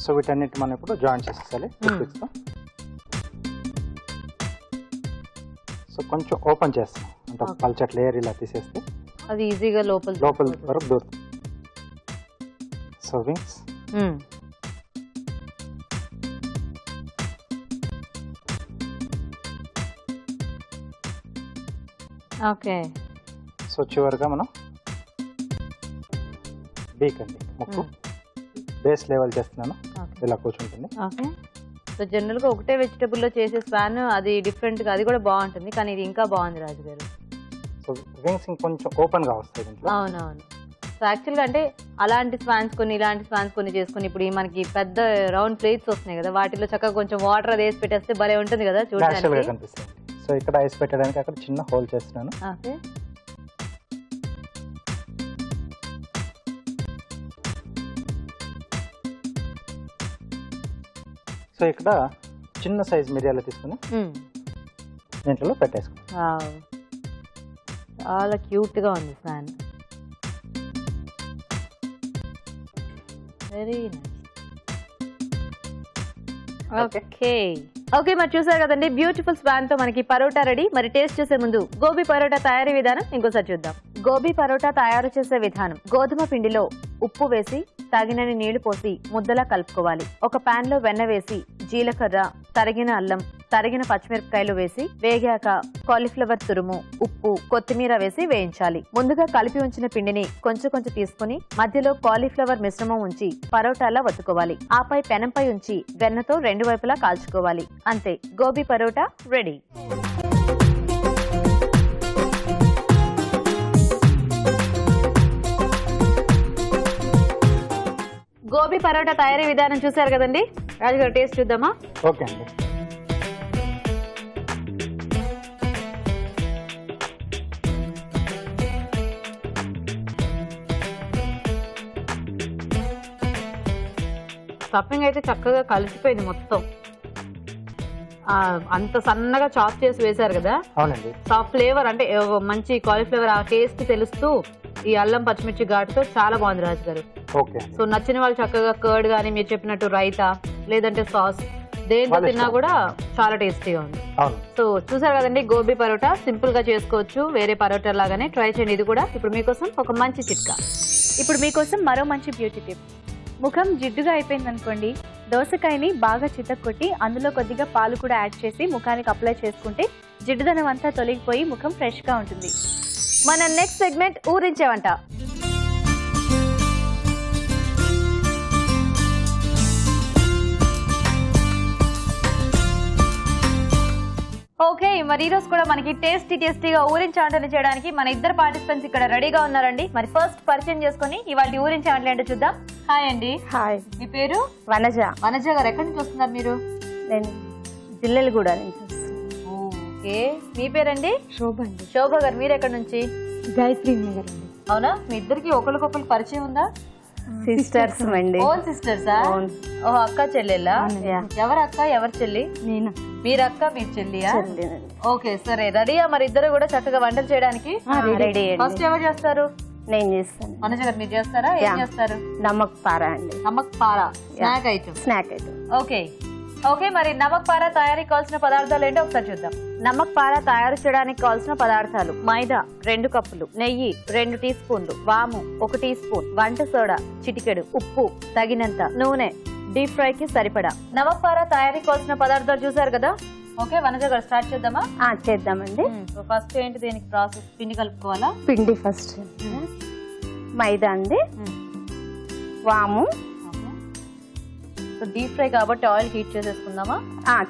సో వీటన్నిటి మనం ఇప్పుడు జాయిన్ చేసేసాలి టూత్పిక్స్తో. సో కొంచెం ఓపెన్ చేస్తాం అంటే పల్చటి లేయర్ ఇలా తీసేస్తే అది ఈజీగా లోపల వరకు దూరుతుంది. So wings okay. సో చివరిగా మనం బీక్ అండి, ముక్కు బేస్ లెవెల్ చేస్తున్నాను, ఇలా కూర్చుంటుంది. ఓకే. సో జనరల్గా ఒకటే వెజిటబుల్లో చేసే స్పాన్ అది డిఫరెంట్గా అది కూడా బాగుంటుంది, కానీ ఇది ఇంకా బాగుంది రాజు గారు. సో వింగ్స్ ఇంకొంచెం ఓపెన్గా వస్తాయి దీంట్లో. అవునవును. సో యాక్చువల్గా అంటే అలాంటి స్పాన్స్ కొన్ని ఇలాంటి స్పాన్స్ కొన్ని చేసుకుని ఇప్పుడు మనకి పెద్ద రౌండ్ ప్లేట్స్ వస్తున్నాయి కదా, వాటిలో చక్కగా కొంచెం వాటర్ అది వేసి పెట్టేస్తే భలే ఉంటుంది కదా చూడడానికి. కనిపిస్తుంది. సో ఇక్కడ ఐస్ పెట్టడానికి అక్కడ చిన్న హోల్ చేస్తున్నాను. ఓకే. సో ఇక్కడ చిన్న సైజ్ మిరియాలు తీసుకుని దీంట్లో పెట్టేసుకున్నాను. చాలా క్యూట్గా ఉంది span. Very nice. Okay okay, మరి చూసారు కదండి బ్యూటిఫుల్ స్పాన్ తో మనకి పరోటా రెడీ. మరి టేస్ట్ చేసే ముందు గోబీ పరోటా తయారీ విధానం ఇంకోసారి చూద్దాం. గోబీ పరోటా తయారు చేసే విధానం: గోధుమ పిండిలో ఉప్పు వేసి తగినన్ని నీళ్లు పోసి ముద్దలా కలుపుకోవాలి. ఒక పాన్ లో వెన్న వేసి జీలకర్ర, తరిగిన అల్లం, తరిగిన పచ్చిమిరపకాయలు వేసి వేగాక కాలీఫ్లవర్ తురుము, ఉప్పు, కొత్తిమీర వేసి వేయించాలి. ముందుగా కలిపి ఉంచిన పిండిని కొంచెం కొంచెం తీసుకుని మధ్యలో కాలీఫ్లవర్ మిశ్రమం ఉంచి పరోటాలా వత్తుకోవాలి. ఆపై పెనంపై ఉంచి వెన్నతో రెండు వైపులా కాల్చుకోవాలి. అంతే, గోబీ పరోటా రెడీ. గోబీ పరోటా తయారీ విధానం చూసారు కదండి. రాజుగారు టేస్ట్ చూద్దామా? ఓకే అండి. స్టఫింగ్ అయితే చక్కగా కలిసిపోయింది మొత్తం. అంత సన్నగా చాప్ చేసి వేశారు కదా. అవునండి. ఫ్లేవర్ అంటే మంచి కాలీఫ్లవర్ ఆ టేస్ట్ తెలుస్తూ ఈ అల్లం పచ్చిమిర్చి ఘాటుతో చాలా బాగుంది రాజు గారు. ఓకే. సో నచ్చిన వాళ్ళు చక్కగా కర్డ్ గానీ మీరు చెప్పినట్టు రైతా లేదంటే సాస్ దేంతో తిన్నా కూడా చాలా టేస్టీగా ఉంది. సో చూసారు కదండి గోబీ పరోటా సింపుల్ గా చేసుకోవచ్చు, వేరే పరోటా లాగానే ట్రై చేయండి ఇది కూడా. ఇప్పుడు మీకోసం ఒక మంచి చిట్కా. ఇప్పుడు మీకోసం మరో మంచి బ్యూటీ టిప్. ముఖం జిడ్డుగా అయిపోయింది అనుకోండి, దోసకాయని బాగా చితక్కొట్టి అందులో కొద్దిగా పాలు కూడా యాడ్ చేసి ముఖానికి అప్లై చేసుకుంటే జిడ్డుదనం అంతా తొలగిపోయి ముఖం ఫ్రెష్ గా ఉంటుంది. మన నెక్స్ట్ సెగ్మెంట్ ఊరించే వంట. ఓకే, మరి ఈ రోజు కూడా మనకి టేస్టీగా ఊరించే వంటలు చేయడానికి మన ఇద్దరు పార్టిసిపెంట్స్ ఇక్కడ రెడీగా ఉన్నారండి. మరి ఫస్ట్ పరిచయం చేసుకుని ఇవాళ ఊరించే వంటలు ఏంటో చూద్దాం. హాయ్ అండి. హాయ్. మీ పేరు? వనజ. వనజ గారు ఎక్కడి నుంచి వస్తున్నారు మీరు? నేను జిల్లెలగూడ నుంచి. ఓకే, మీ పేరండి? శోభ అండి. శోభ గారు మీరు ఎక్కడి నుంచి? గాయత్రి నగర్ అండి. అవునా, మీ ఇద్దరికి ఒకరికొకరు పరిచయం ఉందా? సిస్టర్స్ అండి. ఓన్ సిస్టర్సా? ఓహో, అక్క చెల్లెలా? ఎవరు అక్క ఎవరు చెల్లి? నేను. మీరు అక్క మీరు చెల్లియా? ఓకే సరే, రెడీయా మరి ఇద్దరు కూడా చక్కగా వంటలు చేయడానికి? రెడీ. ఫస్ట్ ఎవరు చేస్తారు? నేను చేస్తాను. వనజ గారు మీరు చేస్తారా? ఏం చేస్తారు? నమక్ పారా అండి. Namak para snack item. Snack item. Okay okay, మరి నమక్ పారా తయారీకి కావాల్సిన పదార్థాలు ఏంటో ఒకసారి చూద్దాం. నమక్ పారా తయారు చేయడానికి కావాల్సిన పదార్థాలు: మైదా 2 కప్పులు, నెయ్యి 2 టీ స్పూన్లు, వాము 1 టీ స్పూన్, వంట సోడా చిటికెడు, ఉప్పు తగినంత, నూనె డీప్ ఫ్రై కి సరిపడా. నమక్ పారా తయారీకి కావాల్సిన పదార్థాలు చూసారు కదా. ఓకే వనజ గారు స్టార్ట్ చేద్దామా? చేద్దామండి. ఫస్ట్ ఏంటి దీనికి ప్రాసెస్? పిండి కలుపుకోవాలా? పిండి ఫస్ట్ మైదా అండి, వాము. సో డీప్ ఫ్రై కాబట్టి ఆయిల్ హీట్ చేసేసుకుందామా?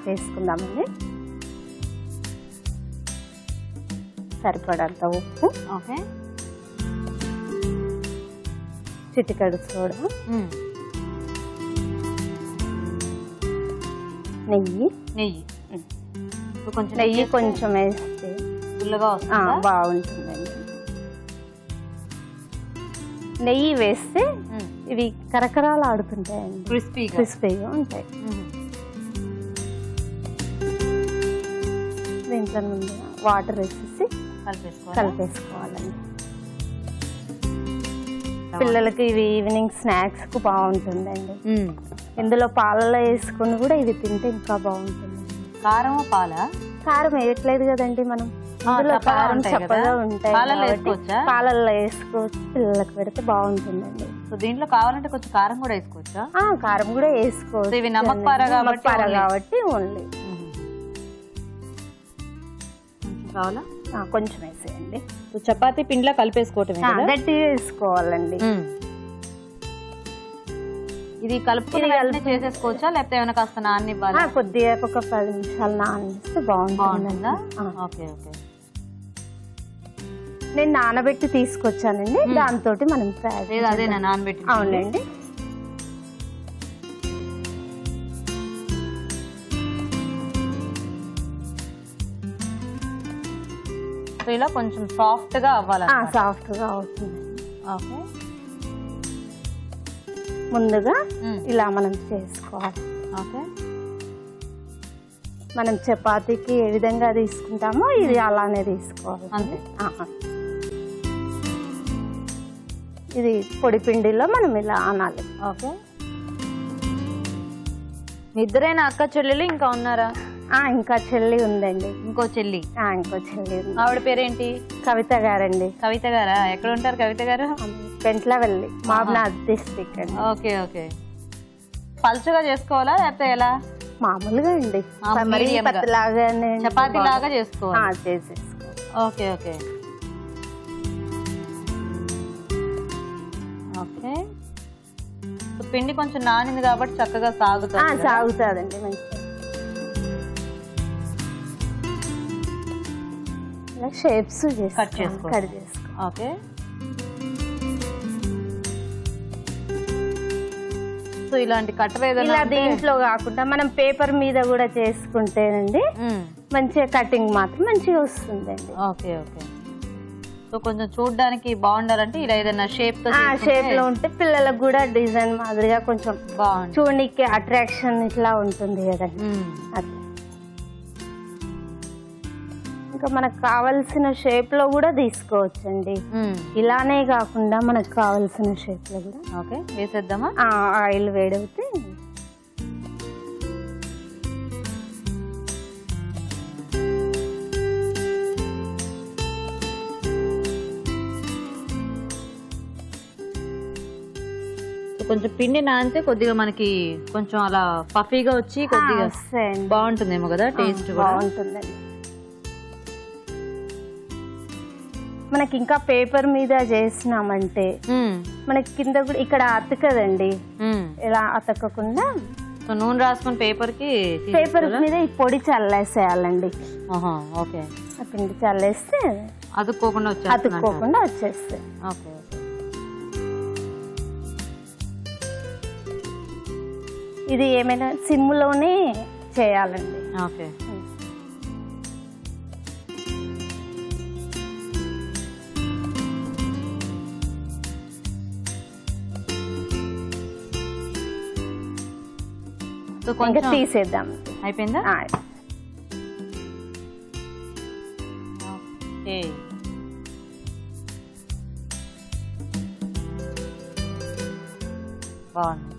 చేసుకుందామండి. సరిపడంత ఉప్పు. ఓకే. చిటికెడు సోడా, నెయ్యి. నెయ్యి కొంచెం వేస్తే గుల్లగా వస్తుందా? బాగుంటుందండి. నెయ్యి వేస్తే ఇవి కరకరాలు ఆడుతుంటాయండి, క్రిస్పీగా ఉంటాయి. దీంట్లో ముందు వాటర్ వేసేసి కలిపేసుకోవాలండి. పిల్లలకి ఇవి ఈవినింగ్ స్నాక్స్ కు బాగుంటుందండి. ఇందులో పాలలో వేసుకుని కూడా ఇది తింటే ఇంకా బాగుంటుంది. కారం పాల కారం వేయట్లేదు కదండి మనం, ఇందులో కారం చప్పగా ఉంటాయి, పాలల్లో వేసుకోవచ్చు, పిల్లలకు పెడితే బాగుంటుందండి. సో దీంట్లో కావాలంటే కొంచెం కారం కూడా వేసుకోవచ్చా? కారం కూడా వేసుకోవచ్చు, ఇవి నమ్మకపార కాబట్టి ఓన్లీ. కావాలా? కొంచెం వేసేయండి. చపాతీ పిండిలా కలిపేసుకోవటం గట్టిగా వేసుకోవాలండి. ఇది కలుపుకుని చేసేసుకోవచ్చా లేకపోతే ఏమైనా కాస్త నాననివ్వాలా? కొద్దిగా ఒక 10 నిమిషాలు నాననిస్తే బాగుంటుందా? Okay okay. నేను నానబెట్టి తీసుకొచ్చానండి, దాంతో మనం అదేనా నానబెట్టి? అవునండి. ఇలా కొంచెం సాఫ్ట్ గా అవ్వాలి. సాఫ్ట్ గా అవుతుంది. ఓకే. ముందుగా ఇలా మనం చేసుకోవాలి. ఓకే. మనం చపాతీకి ఏ విధంగా తీసుకుంటామో ఇది అలానే తీసుకోవాలి. అంతే. ఇది పొడి పిండిలో మనం ఇలా అనాలి. ఓకే. ఇద్దరైనా అక్క చెల్లెలు ఇంకా ఉన్నారా? ఇంకా చెల్లి ఉందండి. ఇంకో చెల్లి? ఇంకో చెల్లి ఉంది. ఆవిడ పేరేంటి? కవిత గారండి. కవిత గారా? ఎక్కడ ఉంటారు కవిత గారు? పెంట్లవెల్లి, మహబూబ్నగర్ డిస్ట్రిక్ట్ అండి. Okay okay. పల్చగా చేసుకోవాలా లేకపోతే ఎలా? మామూలుగా అండి, పత్తిలాగానే చపాతీ లాగా చేసుకోవాలి. చేసేసుకోవాలి. Okay okay okay. పిండి కొంచెం నానింది కాబట్టి చక్కగా సాగుతుంది. సాగుతుందండి మంచిగా. షేప్స్ కట్ చేసుకో. ఓకే. సో ఇలాంటి కట్టర్ ఇలా దీంట్లో కాకుండా మనం పేపర్ మీద కూడా చేసుకుంటేనండి మంచిగా కటింగ్ మాత్రం మంచిగా వస్తుందండి. Okay okay. సో కొంచెం చూడడానికి బాగుండాలంటే ఇలా ఏదైనా షేప్ లో ఉంటే పిల్లలకు కూడా డిజైన్ మాదిరిగా కొంచెం బాగుంది, చూడడానికి అట్రాక్షన్ ఇట్లా ఉంటుంది కదండి. అట్లా ఇంకా మనకు కావాల్సిన షేప్ లో కూడా తీసుకోవచ్చండి. ఇలానే కాకుండా మనకు కావాల్సిన షేప్ లో కూడా. ఓకే, వేసేద్దామా? ఆయిల్ వేడవుతే కొంచెం పిండి నానితే కొద్దిగా మనకి కొంచెం అలా పఫీగా వచ్చి కొద్దిగా బాగుంటుందేమో కదా, టేస్ట్ బాగుంటుందండి. మనకి ఇంకా పేపర్ మీద చేసినామంటే మనకి కింద కూడా ఇక్కడ అతకదండి, ఇలా అతకకుండా నూనె రాసుకుని పేపర్ మీద ఈ పొడి చల్లేసేయాలండి. ఓకే, ఆ పిండి చల్లేస్తే అతుక్కోకుండా వచ్చేస్తాయి. ఓకే. ఇది ఏమైనా సిమ్లోనే చేయాలండి. ఓకే. కొంచెం తీసేద్దాం. అయిపోయిందా? ఓకే. బాగుంది.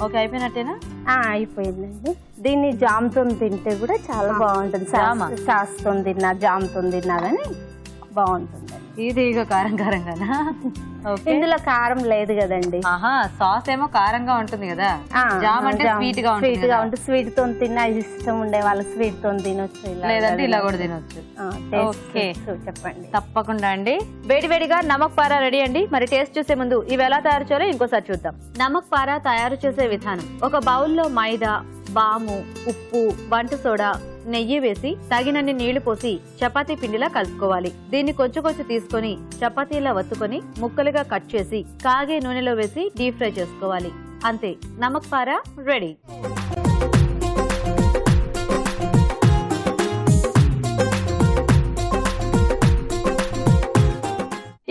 ఓకే, అయిపోయినట్టేనా? అయిపోయిందండి. దీన్ని జామ్తో తింటే కూడా చాలా బాగుంటుంది. సాస్తో తిన్నా జామ్తో తిన్నా కానీ బాగుంటుందండి. ఇది ఇక కారం కారంగానా? ఇందులో కారం లేదు కదండి. సాస్ ఏమో కారంగా ఉంటుంది కదా, జామ్ అంటే స్వీట్ గా ఉంటుంది. స్వీట్ తో తిన్నా ఇష్టం ఉండే వాళ్ళు స్వీట్ తో తినొచ్చు, లేదంటే ఇలా కూడా తినొచ్చు. ఓకే, చెప్పండి. తప్పకుండా అండి. వేడివేడిగా నమక్ పారా రెడీ అండి. మరి టేస్ట్ చూసే ముందు ఇవి ఎలా తయారు చేయాలో ఇంకోసారి చూద్దాం. నమక్ పారా తయారు చేసే విధానం: ఒక బౌల్లో మైదా, బాము, ఉప్పు, వంట సోడా, నెయ్యి వేసి తగినన్ని నీళ్లు పోసి చపాతీ పిండిలా కలుపుకోవాలి. దీన్ని కొంచెం కొంచెం తీసుకొని చపాతీలా వత్తుకొని ముక్కలుగా కట్ చేసి కాగే నూనెలో వేసి డీప్ ఫ్రై చేసుకోవాలి. అంతే, నమక్ పారా రెడీ.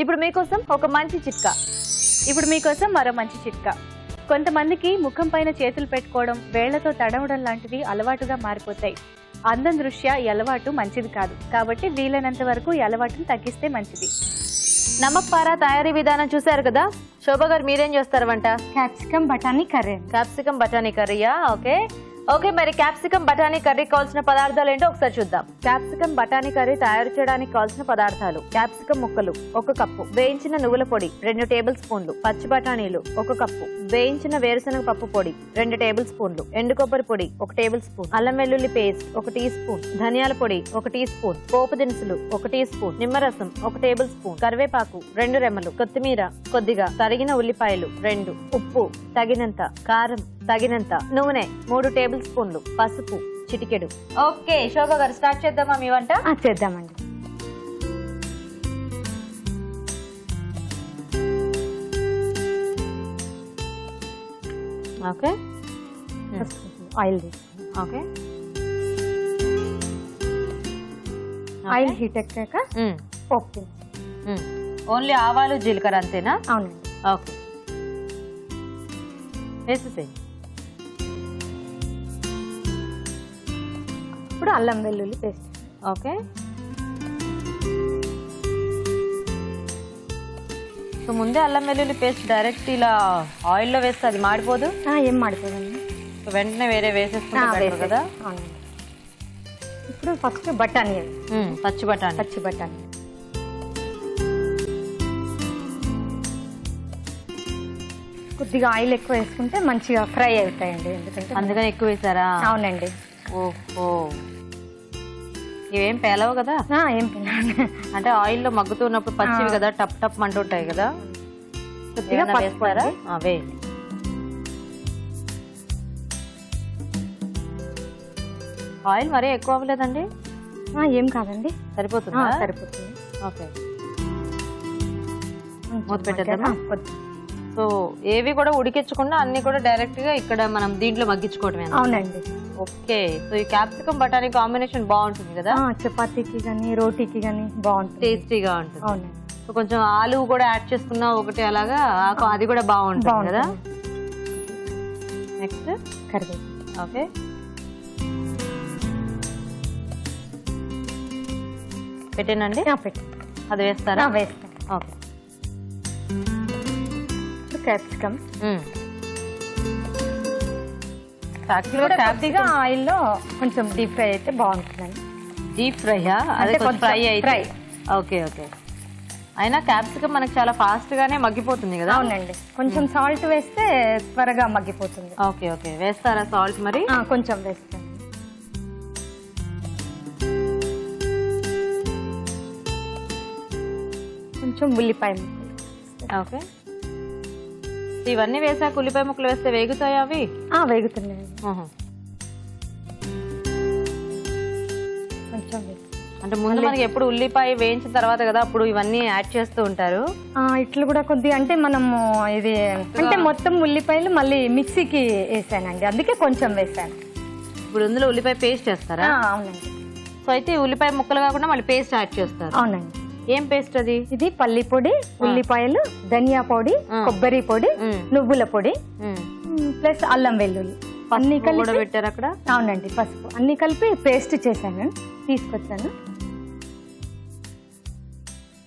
ఇప్పుడు మీకోసం మరో మంచి చిట్కా. కొంతమందికి ముఖం పైన చేతులు పెట్టుకోవడం, వేళ్లతో తడవడం లాంటివి అలవాటుగా మారిపోతాయి. అందం దృష్ట్యా ఈ అలవాటు మంచిది కాదు, కాబట్టి వీలైనంత వరకు ఈ అలవాటును తగ్గిస్తే మంచిది. నమక్ పారా తయారీ విధానం చూసారు కదా. శోభ గారు మీరేం చేస్తారు వంట? క్యాప్సికమ్ బఠానీ కర్రీ. క్యాప్సికమ్ బఠానీ కర్రీయా? ఓకే ఓకే, మరి క్యాప్సికమ్ బఠానీ కర్రీ కావాల్సిన పదార్థాలు ఏంటో ఒకసారి చూద్దాం. క్యాప్సికమ్ బఠానీ కర్రీ తయారు చేయడానికి కావాల్సిన పదార్థాలు: క్యాప్సికమ్ ముక్కలు 1 కప్పు, వేయించిన నువ్వుల పొడి 2 టేబుల్ స్పూన్లు, పచ్చి బఠానీలు 1 కప్పు, వేయించిన వేరుశనగ పప్పు పొడి 2 టేబుల్ స్పూన్లు, ఎండు కొబ్బరి పొడి 1 టేబుల్ స్పూన్, అల్లం వెల్లుల్లి పేస్ట్ 1 టీ స్పూన్, ధనియాల పొడి 1 టీ స్పూన్, పోపు దినుసులు 1 టీ స్పూన్, నిమ్మరసం 1 టేబుల్ స్పూన్, కరివేపాకు 2 రెమ్మలు, కొత్తిమీర కొద్దిగా, తరిగిన ఉల్లిపాయలు 2, ఉప్పు తగినంత, కారం తగినంత, నూనె 3 టేబుల్ స్పూన్లు, పసుపు చిటికెడు. ఓకే శోభ గారు స్టార్ట్ చేద్దామా మీ వంట? చేద్దామండి. Okay oil okay oil heat ఎక్కాక పోపు. ఓన్లీ ఆవాలు జీలకర్ర అంతేనా? అవునండి. ఓకే వేసేసేయండి. ఇప్పుడు అల్లం వెల్లుల్లి పేస్ట్. ఓకే సో ముందే అల్లం వెల్లుల్లి పేస్ట్ డైరెక్ట్ ఇలా ఆయిల్లో వేస్తే అది మాడిపోదు? ఏం మాడిపోదండి. సో వెంటనే వేరే వేసేసుకుంటే కదా. అవునండి. ఇప్పుడు ఫస్ట్ బఠానీ, పచ్చి బఠానీ. పచ్చి బఠానీ కొద్దిగా ఆయిల్ ఎక్కువ వేసుకుంటే మంచిగా ఫ్రై అవుతాయండి, ఎందుకంటే అందుకని ఎక్కువ వేసారా? అవునండి. ఓహో ఇవేం పేలవు కదా? ఏం అంటే ఆయిల్లో మగ్గుతున్నప్పుడు పచ్చివి కదా, టప్ టప్ అంటుంటాయి కదా. కొద్దిగా వేస్తారా? వేయండి. ఆయిల్ మరీ ఎక్కువ అవ్వలేదండి? ఏం కాదండి, సరిపోతుందా? సరిపోతుంది. ఓకే మూత పెట్టేద్దామా? సో ఏవి కూడా ఉడికించకుండా అన్ని కూడా డైరెక్ట్ గా ఇక్కడ మనం దీంట్లో మగ్గించుకోవటమే. అవునండి. ఓకే సో ఈ క్యాప్సికమ్ బఠానీ కాంబినేషన్ బాగుంటుంది కదా, చపాతీకి కానీ రోటీకి కానీ బాగుంటుంది, టేస్టీగా ఉంటుంది. అవునండి. సో కొంచెం ఆలు కూడా యాడ్ చేసుకున్నా ఒకటి అలాగా, అది కూడా బాగుంటుంది కదా. నెక్స్ట్ కరివేపాకు. ఓకే పెట్టేనండి. పెట్టి అది వేస్తారా? వేస్తాం. ఓకే క్యాప్సికమ్ కొద్దిగా ఆయిల్లో కొంచెం డీప్ ఫ్రై అయితే బాగుంటుందండి. డీప్ ఫ్రైయా? అదే కొంచెం ఫ్రై అయితే. ఓకే ఓకే అయినా క్యాప్సికమ్ మనకు చాలా ఫాస్ట్ గానే మగ్గిపోతుంది కదా. అవునండి. కొంచెం సాల్ట్ వేస్తే త్వరగా మగ్గిపోతుంది. ఓకే ఓకే వేస్తారా సాల్ట్ మరి? కొంచెం వేస్తాను. కొంచెం ఉల్లిపాయ ముక్కలు. ఓకే ఇవన్నీ వేసాక ఉల్లిపాయ ముక్కలు వేస్తే వేగుతాయా అవి? వేగుతున్నాయి. కొంచెం అంటే ముందు మనకి ఎప్పుడు ఉల్లిపాయ వేయించిన తర్వాత కదా అప్పుడు ఇవన్నీ యాడ్ చేస్తూ ఉంటారు. ఇట్లు కూడా కొద్దిగా అంటే మనము ఇది అంటే మొత్తం ఉల్లిపాయలు మళ్ళీ మిక్సీకి వేసానండి, అందుకే కొంచెం వేసాను. ఇప్పుడు ఇందులో ఉల్లిపాయ పేస్ట్ చేస్తారా? అవునండి. సో అయితే ఉల్లిపాయ ముక్కలు కాకుండా మళ్ళీ పేస్ట్ యాడ్ చేస్తారు. అవునండి. ఏం పేస్ట్ అది? ఇది పల్లి పొడి, ఉల్లిపాయలు, ధనియా పొడి, కొబ్బరి పొడి, నువ్వుల పొడి ప్లస్ అల్లం వెల్లుల్లి అన్ని కలిపి పెట్టారు అక్కడ. అవునండి. పసుపు అన్ని కలిపి పేస్ట్ చేశాను, తీసుకొచ్చాను.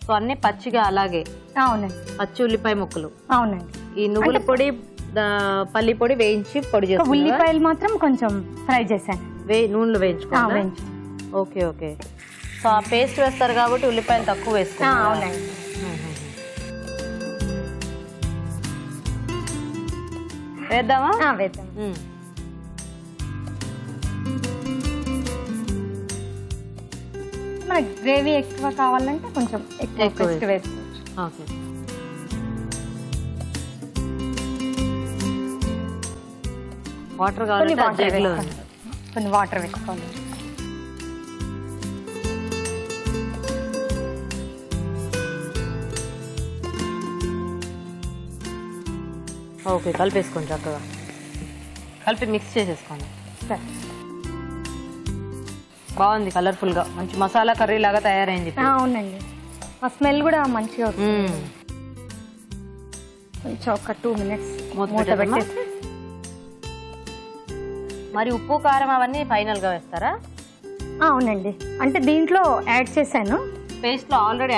సో అన్ని పచ్చిగా అలాగే? అవునండి. పచ్చి ఉల్లిపాయ ముక్కలు. అవునండి. ఈ నువ్వుల పొడి పల్లి పొడి వేయించి పొడి చేస్తాను. ఉల్లిపాయలు మాత్రం కొంచెం ఫ్రై చేశాను, నూనెలో వేయించుకోవాలి. ఓకే ఓకే సో ఆ పేస్ట్ వేస్తారు కాబట్టి ఉల్లిపాయలు తక్కువ వేసుకోవాలి. అవునండి. వేద్దామా? వేద్దాం. మనకి గ్రేవీ ఎక్కువ కావాలంటే కొంచెం ఎక్కువ పేస్ట్ వేసుకోవచ్చు. ఓకే వాటర్ కావాలి, కొన్ని వాటర్ వేసుకోవాలి. ఓకే కలిపేసుకోండి, చక్కగా కలిపి మిక్స్ చేసేసుకోండి. సరే బాగుంది, కలర్ఫుల్ గా మంచి మసాలా కర్రీ లాగా తయారైంది. అవునండి. ఆ స్మెల్ కూడా మంచిగా వస్తుంది. కొంచెం ఒక 2 minutes మూత పెట్టేసి. మరి ఉప్పు కారం అవన్నీ ఫైనల్ గా వేస్తారా? అవునండి, అంటే దీంట్లో యాడ్ చేశాను, పేస్ట్ లో ఆల్రెడీ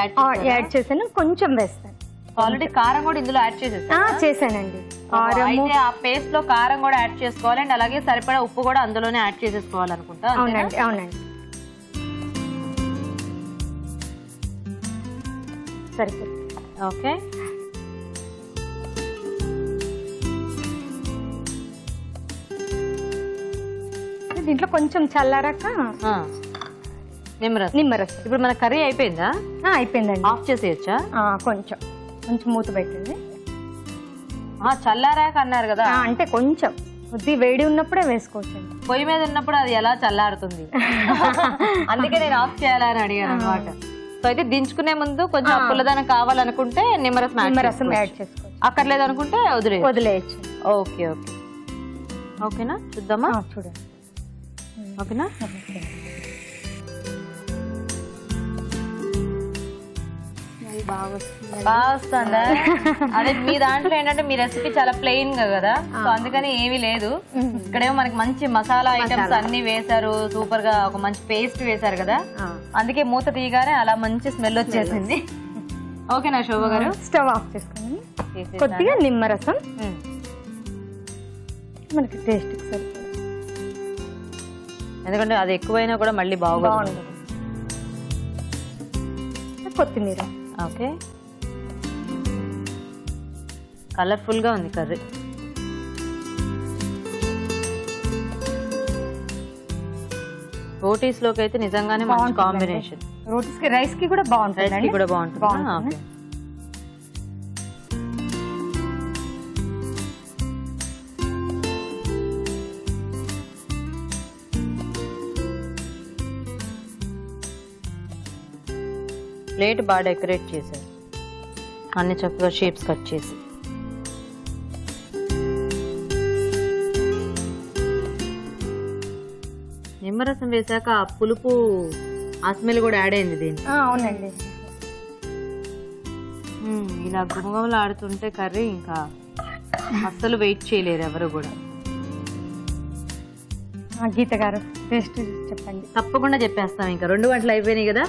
యాడ్ చేశాను, కొంచెం వేస్తాను. ఆల్రెడీ కారం కూడా ఇందులో యాడ్ చేసేసాను. చేశానండి. కారం అయితే ఆ పేస్ట్ లో కారం కూడా యాడ్ చేసుకోవాలి అండ్ అలాగే సరిపడా ఉప్పు కూడా అందులోనే యాడ్ చేసేసుకోవాలనుకుంటా. అవునండి, అవునండి. సరిపోతుంది. ఓకే, దీంట్లో కొంచెం చల్లారాక నిమ్మరసం. ఇప్పుడు మన కర్రీ అయిపోయిందా? అయిపోయిందండి. ఆఫ్ చేసేయచ్చా? కొంచెం కొంచెం మూత పెట్టండి. చల్లారాక అన్నారు కదా, అంటే కొంచెం కొద్ది వేడి ఉన్నప్పుడే వేసుకోవచ్చండి. పొయ్యి మీద ఉన్నప్పుడు అది ఎలా చల్లారుతుంది? అందుకే నేను ఆఫ్ చేయాలని అడిగాను అనమాట. సో అయితే దించుకునే ముందు కొంచెం పుల్లదనం కావాలనుకుంటే నిమ్మరసం యాడ్ చేసుకోవచ్చు, అక్కర్లేదు అనుకుంటే వదిలేయచ్చు. ఓకే ఓకే, ఓకేనా? చూద్దామా? చూడండి. ఓకేనా? బాగా వస్తుందా? అదే మీ దాంట్లో ఏంటంటే మీ రెసిపీ చాలా ప్లెయిన్ గా కదా, సో అందుకని ఏమీ లేదు. ఇక్కడేమో మనకి మంచి మసాలా ఐటమ్స్ అన్ని వేసారు, సూపర్ గా ఒక మంచి పేస్ట్ వేసారు కదా, అందుకే మూత తీయగానే అలా మంచి స్మెల్ వచ్చేసింది. ఓకేనా శోభ గారు? స్టవ్ ఆఫ్ చేసుకోండి. కొద్దిగా నిమ్మరసం మనకి టేస్ట్ సరిపోతుంది, ఎందుకంటే అది ఎక్కువైనా కూడా మళ్ళీ బాగుంటుంది. కొత్తిమీర. ఓకే, కలర్ఫుల్ గా ఉంది కర్రీ. రోటీస్ లోకి అయితే నిజంగానే మంచి కాంబినేషన్. రోటీస్ కి, రైస్ కి కూడా బాగుంటుంది. రైస్ కి కూడా బాగుంటుంది. ప్లేట్ బాగా డెకరేట్ చేశారు, అన్ని చక్కగా షేప్స్ కట్ చేసి. నిమ్మరసం వేసాక పులుపు ఆ స్మెల్ కూడా యాడ్ అయింది దీనికి. అవునండి. ఇలా గుమగుమలు ఆడుతుంటే కర్రీ ఇంకా అస్సలు వెయిట్ చేయలేరు ఎవరు కూడా. గీత గారు టేస్ట్ చెప్పండి. తప్పకుండా చెప్పేస్తాం, ఇంకా 2 గంటలు అయిపోయినాయి కదా.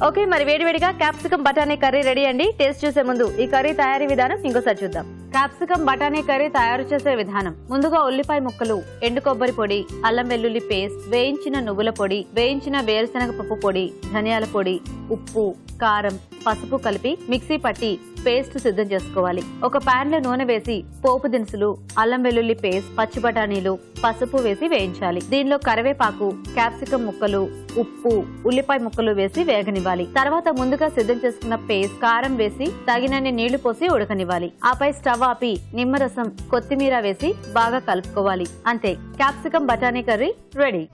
ఓకే, మరి వేడివేడిగా క్యాప్సికం బఠానీ కర్రీ రెడీ అండి. టేస్ట్ చూసే ముందు ఈ కర్రీ తయారీ విధానం ఇంకోసారి చూద్దాం. క్యాప్సికం బఠానీ కర్రీ తయారు చేసే విధానం: ముందుగా ఉల్లిపాయ ముక్కలు, ఎండు కొబ్బరి పొడి, అల్లం వెల్లుల్లి పేస్ట్, వేయించిన నువ్వుల పొడి, వేయించిన వేరుశనగ పప్పు పొడి, ధనియాల పొడి, ఉప్పు, కారం, పసుపు కలిపి మిక్సీ పట్టి పేస్ట్ సిద్ధం చేసుకోవాలి. ఒక పాన్ లో నూనె వేసి పోపు దినుసులు, అల్లం వెల్లుల్లి పేస్ట్, పచ్చి బఠానీలు, పసుపు వేసి వేయించాలి. దీనిలో కరివేపాకు, క్యాప్సికం ముక్కలు, ఉప్పు, ఉల్లిపాయ ముక్కలు వేసి వేగనివ్వాలి. తర్వాత ముందుగా సిద్ధం చేసుకున్న పేస్ట్, కారం వేసి తగినన్ని నీళ్లు పోసి ఉడకనివ్వాలి. ఆపై స్టవ్ ఆపి నిమ్మరసం, కొత్తిమీర వేసి బాగా కలుపుకోవాలి. అంతే, క్యాప్సికం బఠానీ కర్రీ రెడీ.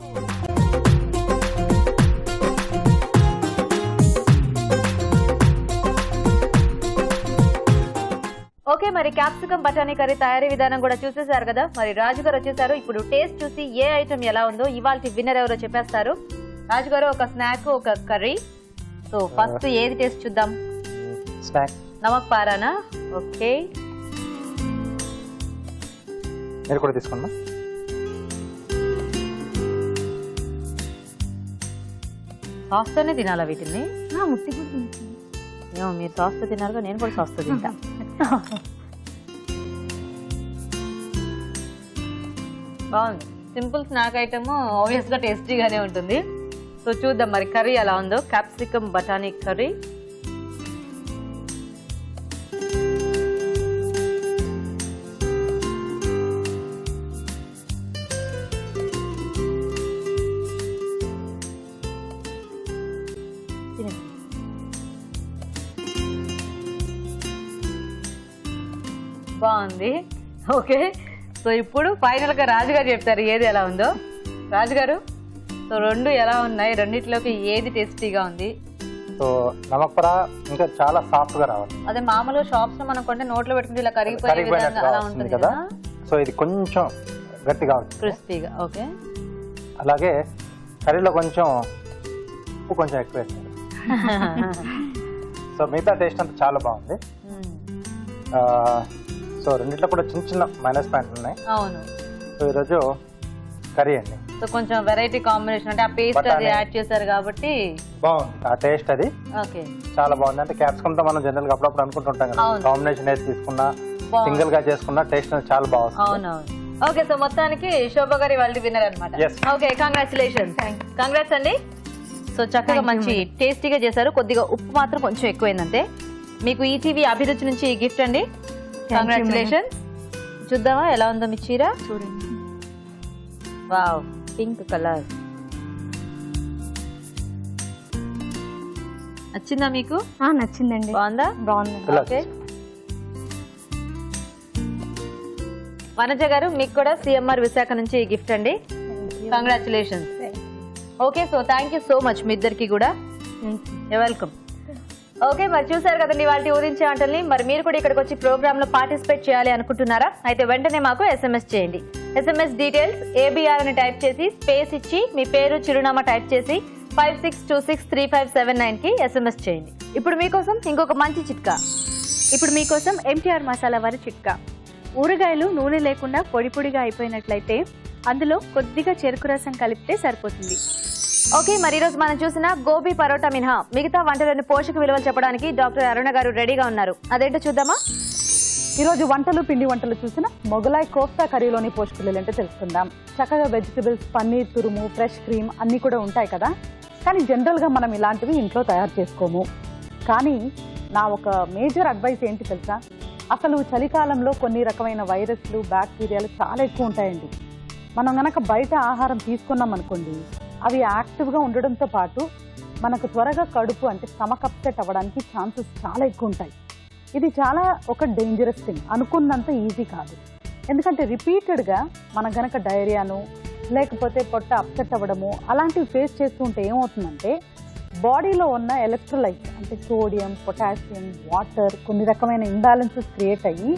ఓకే, మరి క్యాప్సికం బఠానీ కర్రీ తయారీ విధానం కూడా చూసేశారు కదా. మరి రాజు గారు వచ్చేసారు. ఇప్పుడు టేస్ట్ చూసి ఏ ఐటమ్ ఎలా ఉందో ఇవాళ విన్నర్ ఎవరో చెప్పేస్తారు. రాజు గారు, ఒక స్నాక్, ఒక కర్రీ. సో ఫస్ట్ ఏది టేస్ట్ చూద్దాం? స్నాక్ నమక్ పారానా? ఓకే, మీరు కూడా తీసుకున్నా. సాస్ తోనే తినాలా వీటిని? ముట్టి కూడా ఏమో, మీరు సాస్ తో తినారుగా, నేను కూడా సాస్ తో తింటా. బాగుంది, సింపుల్ స్నాక్ ఐటమ్, ఆబ్వియస్ గా టేస్టీగానే ఉంటుంది. సో చూద్దాం మరి కర్రీ ఎలా ఉందో. క్యాప్సికం బఠానీ కర్రీ. బాగుంది. ఓకే, సో ఇప్పుడు ఫైనల్ గా రాజుగారు చెప్తారు ఏది ఎలా ఉందో. రాజుగారు, సో 2 ఎలా ఉన్నాయి? రెండిట్లోకి ఏది టేస్టీగా ఉంది? సో నమక్పరా ఇంకా చాలా సాఫ్ట్ గా రావాలి. అదే మామూలుగా షాప్స్ లో మనం కొంటే నోట్లో పెట్టుకుంటే ఇలా కరిగిపోయే విధంగా అలా ఉంటుంది కదా. సో ఇది కొంచెం గట్టిగా ఉంటుంది, క్రిస్పీగా. ఓకే, అలాగే కర్రీలో కొంచెం ఉప్పు కొంచెం ఎక్కువ వేస్తారు. సో మిగతా టేస్ట్ అంతా చాలా బాగుంది. సో రెండిట్లో కూడా చిన్న చిన్న మైనస్ పాయింట్లు ఉన్నాయి. అవును. సో ఈరోజు కర్రీ అండి. సో కొంచెం వెరైటీ కాంబినేషన్, అంటే ఆ పేస్ట్ అది యాడ్ చేశారు కాబట్టి బాగుంది. ఆ టేస్ట్ అది ఓకే చాలా బాగుంది. అంటే క్యాప్సికమ్ తో మనం జనరల్ గా అప్పుడప్పుడు అనుకుంటుంటాం కదా, కాంబినేషన్ ఏది తీసుకున్నా సింగిల్ గా చేసుకున్నా టేస్ట్ చాలా బాగుంది. అవునవును. ఓకే, సో మొత్తానికి శోభ గారి వాళ్ళు విన్నర్ అనమాట. Okay, congratulations. కంగ్రాట్స్ అండి. సో చక్కగా మంచి టేస్టీగా చేశారు. కొద్దిగా ఉప్పు మాత్రం కొంచెం ఎక్కువైందంటే. మీకు ఈటీవీ అభిరుచి నుంచి గిఫ్ట్ అండి. కంగ్రాచులేషన్స్. చూద్దామా ఎలా ఉందో మీ చీర. చూడండి, వావ్, పింక్ కలర్ నచ్చిందా మీకు? నచ్చిందండి. బాగుందా? బాగుంది. ఓకే, వనజ గారు మీకు కూడా సిఎంఆర్ విశాఖ నుంచి గిఫ్ట్ అండి. Congratulations. Okay, so thank you so much మీ ఇద్దరికి కూడా. వెల్కమ్. ఓకే, మరి చూసారు కదండి వాళ్ళ ఊరించే వంటల్ని. మరి మీరు కూడా ఇక్కడికి వచ్చి ప్రోగ్రామ్ లో పార్టిసిపేట్ చేయాలి అనుకుంటున్నారా? అయితే వెంటనే మాకు SMS చేయండి. SMS డీటెయిల్స్ ABR అని టైప్ చేసి స్పేస్ ఇచ్చి మీ పేరు చిరునామా టైప్ చేసి 56263579 కి SMS చేయండి. ఇప్పుడు మీకోసం ఇంకొక మంచి చిట్కా. ఇప్పుడు మీకోసం MTR మసాలా వారి చిట్కా. ఊరగాయలు నూనె లేకుండా పొడి పొడిగా అయిపోయినట్లయితే అందులో కొద్దిగా చెరుకు రసం కలిపితే సరిపోతుంది. ఓకే, మరి ఈరోజు మనం చూసిన గోబీ పరోటా మినహా మిగతా వంటలోని పోషక విలువలు చెప్పడానికి డాక్టర్ అరుణ గారు రెడీగా ఉన్నారు. అదేంటో చూద్దామా? ఈరోజు వంటలు పిండి వంటలు చూసిన మొగలాయ్ కోఫ్తా కర్రీలోని పోషక విలువలు ఏంటో తెలుసుకుందాం. చక్కగా వెజిటబుల్స్, పన్నీర్, తురుము, ఫ్రెష్ క్రీమ్ అన్నీ కూడా ఉంటాయి కదా. కానీ జనరల్గా మనం ఇలాంటివి ఇంట్లో తయారు చేసుకోము. కానీ నా ఒక మేజర్ అడ్వైస్ ఏంటి తెలుసా? అసలు చలికాలంలో కొన్ని రకమైన వైరస్లు, బ్యాక్టీరియాలు చాలా ఎక్కువ ఉంటాయండి. మనం గనక బయట ఆహారం తీసుకున్నాం అనుకోండి, అవి యాక్టివ్గా ఉండడంతో పాటు మనకు త్వరగా కడుపు అంటే స్టమక్ అప్సెట్ అవ్వడానికి ఛాన్సెస్ చాలా ఎక్కువ ఉంటాయి. ఇది చాలా ఒక డేంజరస్ థింగ్, అనుకున్నంత ఈజీ కాదు. ఎందుకంటే రిపీటెడ్గా మన గనక డైరియాను లేకపోతే పొట్ట అప్సెట్ అవ్వడము అలాంటివి ఫేస్ చేస్తూ ఉంటే ఏమవుతుందంటే బాడీలో ఉన్న ఎలక్ట్రోలైట్స్ అంటే సోడియం, పొటాషియం, వాటర్ కొన్ని రకమైన ఇంబ్యాలెన్సెస్ క్రియేట్ అయ్యి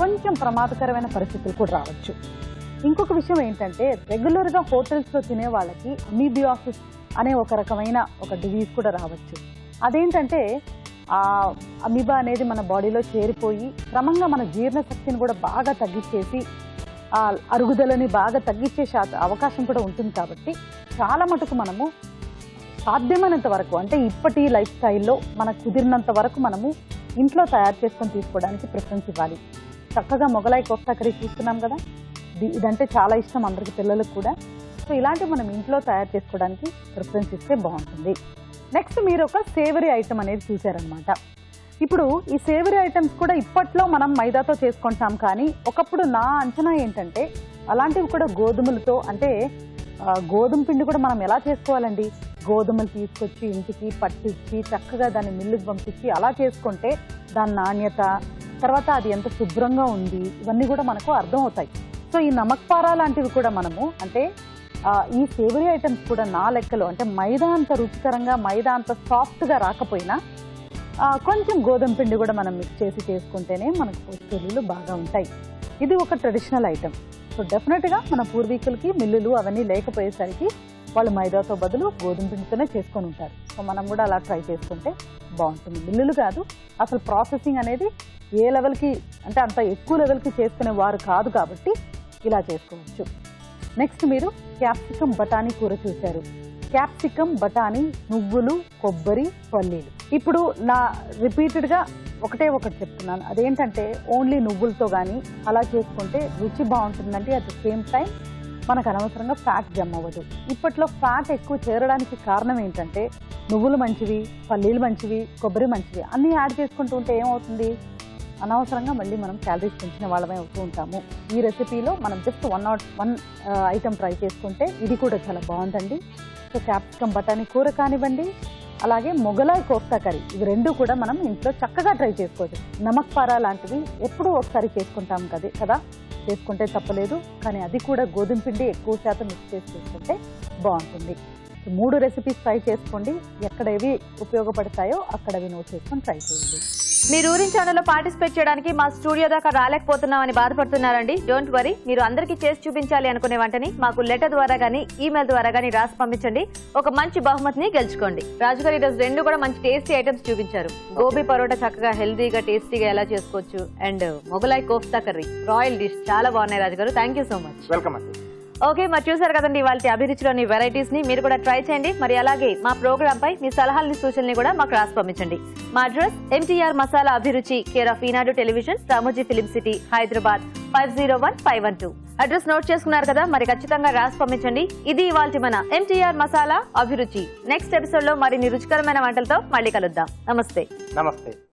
కొంచెం ప్రమాదకరమైన పరిస్థితులు కూడా రావచ్చు. ఇంకొక విషయం ఏంటంటే రెగ్యులర్గా హోటల్స్లో తినే వాళ్ళకి అమీబియాసిస్ అనే ఒక రకమైన ఒక డిజీజ్ కూడా రావచ్చు. అదేంటంటే ఆ అమీబా అనేది మన బాడీలో చేరిపోయి క్రమంగా మన జీర్ణశక్తిని కూడా బాగా తగ్గించేసి ఆ అరుగుదలని బాగా తగ్గించేసే అవకాశం కూడా ఉంటుంది. కాబట్టి చాలా మటుకు మనము సాధ్యమైనంత వరకు అంటే ఇప్పటి లైఫ్ స్టైల్లో మనకు కుదిరినంత వరకు మనము ఇంట్లో తయారు చేసుకొని తీసుకోవడానికి ప్రిఫరెన్స్ ఇవ్వాలి. చక్కగా మొగలాయ్ కోఫ్తా కర్రీ చూస్తున్నాం కదా, ఇదంటే చాలా ఇష్టం అందరికి, పిల్లలకు కూడా. సో ఇలాంటివి మనం ఇంట్లో తయారు చేసుకోవడానికి ప్రిఫరెన్స్ ఇస్తే బాగుంటుంది. నెక్స్ట్ మీరు ఒక సేవరీ ఐటమ్ అనేది చూసారనమాట. ఇప్పుడు ఈ సేవరీ ఐటమ్స్ కూడా ఇప్పట్లో మనం మైదాతో చేసుకుంటాం. కానీ ఒకప్పుడు నా అంచనా ఏంటంటే అలాంటివి కూడా గోధుమలతో, అంటే గోధుమ పిండి కూడా మనం ఎలా చేసుకోవాలండి, గోధుమలు తీసుకొచ్చి ఇంటికి పట్టించి చక్కగా దాన్ని మిల్లుకి పంపించి అలా చేసుకుంటే దాని నాణ్యత, తర్వాత అది ఎంత శుభ్రంగా ఉంది, ఇవన్నీ కూడా మనకు అర్థమవుతాయి. సో ఈ నమక్పారా లాంటివి కూడా మనము అంటే ఈ సేవరీ ఐటమ్స్ కూడా నా లెక్కలో అంటే మైదా అంత రుచికరంగా, మైదా అంత సాఫ్ట్గా రాకపోయినా కొంచెం గోధుమ పిండి కూడా మనం మిక్స్ చేసి చేసుకుంటేనే మనకు పోషకాలు బాగా ఉంటాయి. ఇది ఒక ట్రెడిషనల్ ఐటమ్. సో డెఫినెట్గా మన పూర్వీకులకి మిల్లులు అవన్నీ లేకపోయేసరికి వాళ్ళు మైదాతో బదులు గోధుమ పిండితోనే చేసుకొని ఉంటారు. సో మనం కూడా అలా ట్రై చేసుకుంటే బాగుంటుంది. మిల్లులు కాదు, అసలు ప్రాసెసింగ్ అనేది ఏ లెవెల్కి అంటే అంత ఎక్కువ లెవెల్కి చేసుకునే వారు కాదు కాబట్టి ఇలా చేసుకోవచ్చు. నెక్స్ట్ మీరు క్యాప్సికమ్ బఠానీ కూర చూశారు. క్యాప్సికమ్, బఠానీ, నువ్వులు, కొబ్బరి, పల్లీలు. ఇప్పుడు నా రిపీటెడ్గా ఒకటే ఒకటి చెప్తున్నాను, అదేంటంటే ఓన్లీ నువ్వులతో కానీ అలా చేసుకుంటే రుచి బాగుంటుందంటే అట్ ద సేమ్ టైం మనకు అనవసరంగా ఫ్యాట్ జమ్ అవ్వదు. ఇప్పట్లో ఫ్యాట్ ఎక్కువ చేరడానికి కారణం ఏంటంటే నువ్వులు మంచివి, పల్లీలు మంచివి, కొబ్బరి మంచివి అన్నీ యాడ్ చేసుకుంటూ ఉంటే ఏమవుతుంది, అనవసరంగా మళ్ళీ మనం క్యాలరీస్ పెంచిన వాళ్ళమే అవుతూ ఉంటాము. ఈ రెసిపీలో మనం జస్ట్ 101 ఐటమ్ ట్రై చేసుకుంటే ఇది కూడా చాలా బాగుందండి. సో క్యాప్సికమ్ బఠానీ కూర కానివ్వండి, అలాగే మొగలాయ్ కోఫ్తా కర్రీ, ఇవి రెండు కూడా మనం ఇంట్లో చక్కగా ట్రై చేసుకోవచ్చు. నమక్పారా లాంటివి ఎప్పుడూ ఒకసారి చేసుకుంటాం కదా, చేసుకుంటే తప్పలేదు. కానీ అది కూడా గోధుమ పిండి ఎక్కువ శాతం మిక్స్ చేసి చేసుకుంటే బాగుంటుంది. 3 రెసిపీస్ ట్రై చేసుకోండి. ఎక్కడ ఏవి ఉపయోగపడతాయో అక్కడ అవి నోట్ చేసుకొని ట్రై చేయండి. మీరు ఊరిన్ ఛానల్లో పార్టిసిపేట్ చేయడానికి మా స్టూడియో దాకా రాలేకపోతున్నామని బాధపడుతున్నారండి. డోంట్ వరీ, మీరు అందరికీ చేసి చూపించాలి అనుకునే వంటని మాకు లెటర్ ద్వారా కానీ ఈమెయిల్ ద్వారా కానీ రాసి పంపించండి. ఒక మంచి బహుమతిని గెలుచుకోండి. రాజుగారు ఈరోజు 2 కూడా మంచి టేస్టీ ఐటమ్స్ చూపించారు. గోబీ పరోటా చక్కగా హెల్దీగా టేస్టీగా ఎలా చేసుకోవచ్చు, and Mughlai kofta curry royal dish చాలా బాగున్నాయి రాజుగారు. Thank you so much. Welcome అండి. ఓకే, మరి చూసారు కదండి వాళ్ళ అభిరుచిలోని వెరైటీస్ ని మీరు కూడా ట్రై చేయండి. మరి అలాగే మా ప్రోగ్రామ్ పై మీ సలహాలని సూచనలు కూడా మాకు రాసి పంపించండి. మా అడ్రస్ MTR మసాలా అభిరుచి, care of Eenadu television, Ramoji film city, Hyderabad 501512. Address note చేసుకున్నారు కదా, మరి ఖచ్చితంగా రాసి పంపించండి. ఇది ఇవాల్టి మన MTR మసాలా అభిరుచి. నెక్స్ట్ ఎపిసోడ్ లో మరిన్ని రుచికరమైన వంటలతో మళ్ళీ కలుద్దాం. నమస్తే.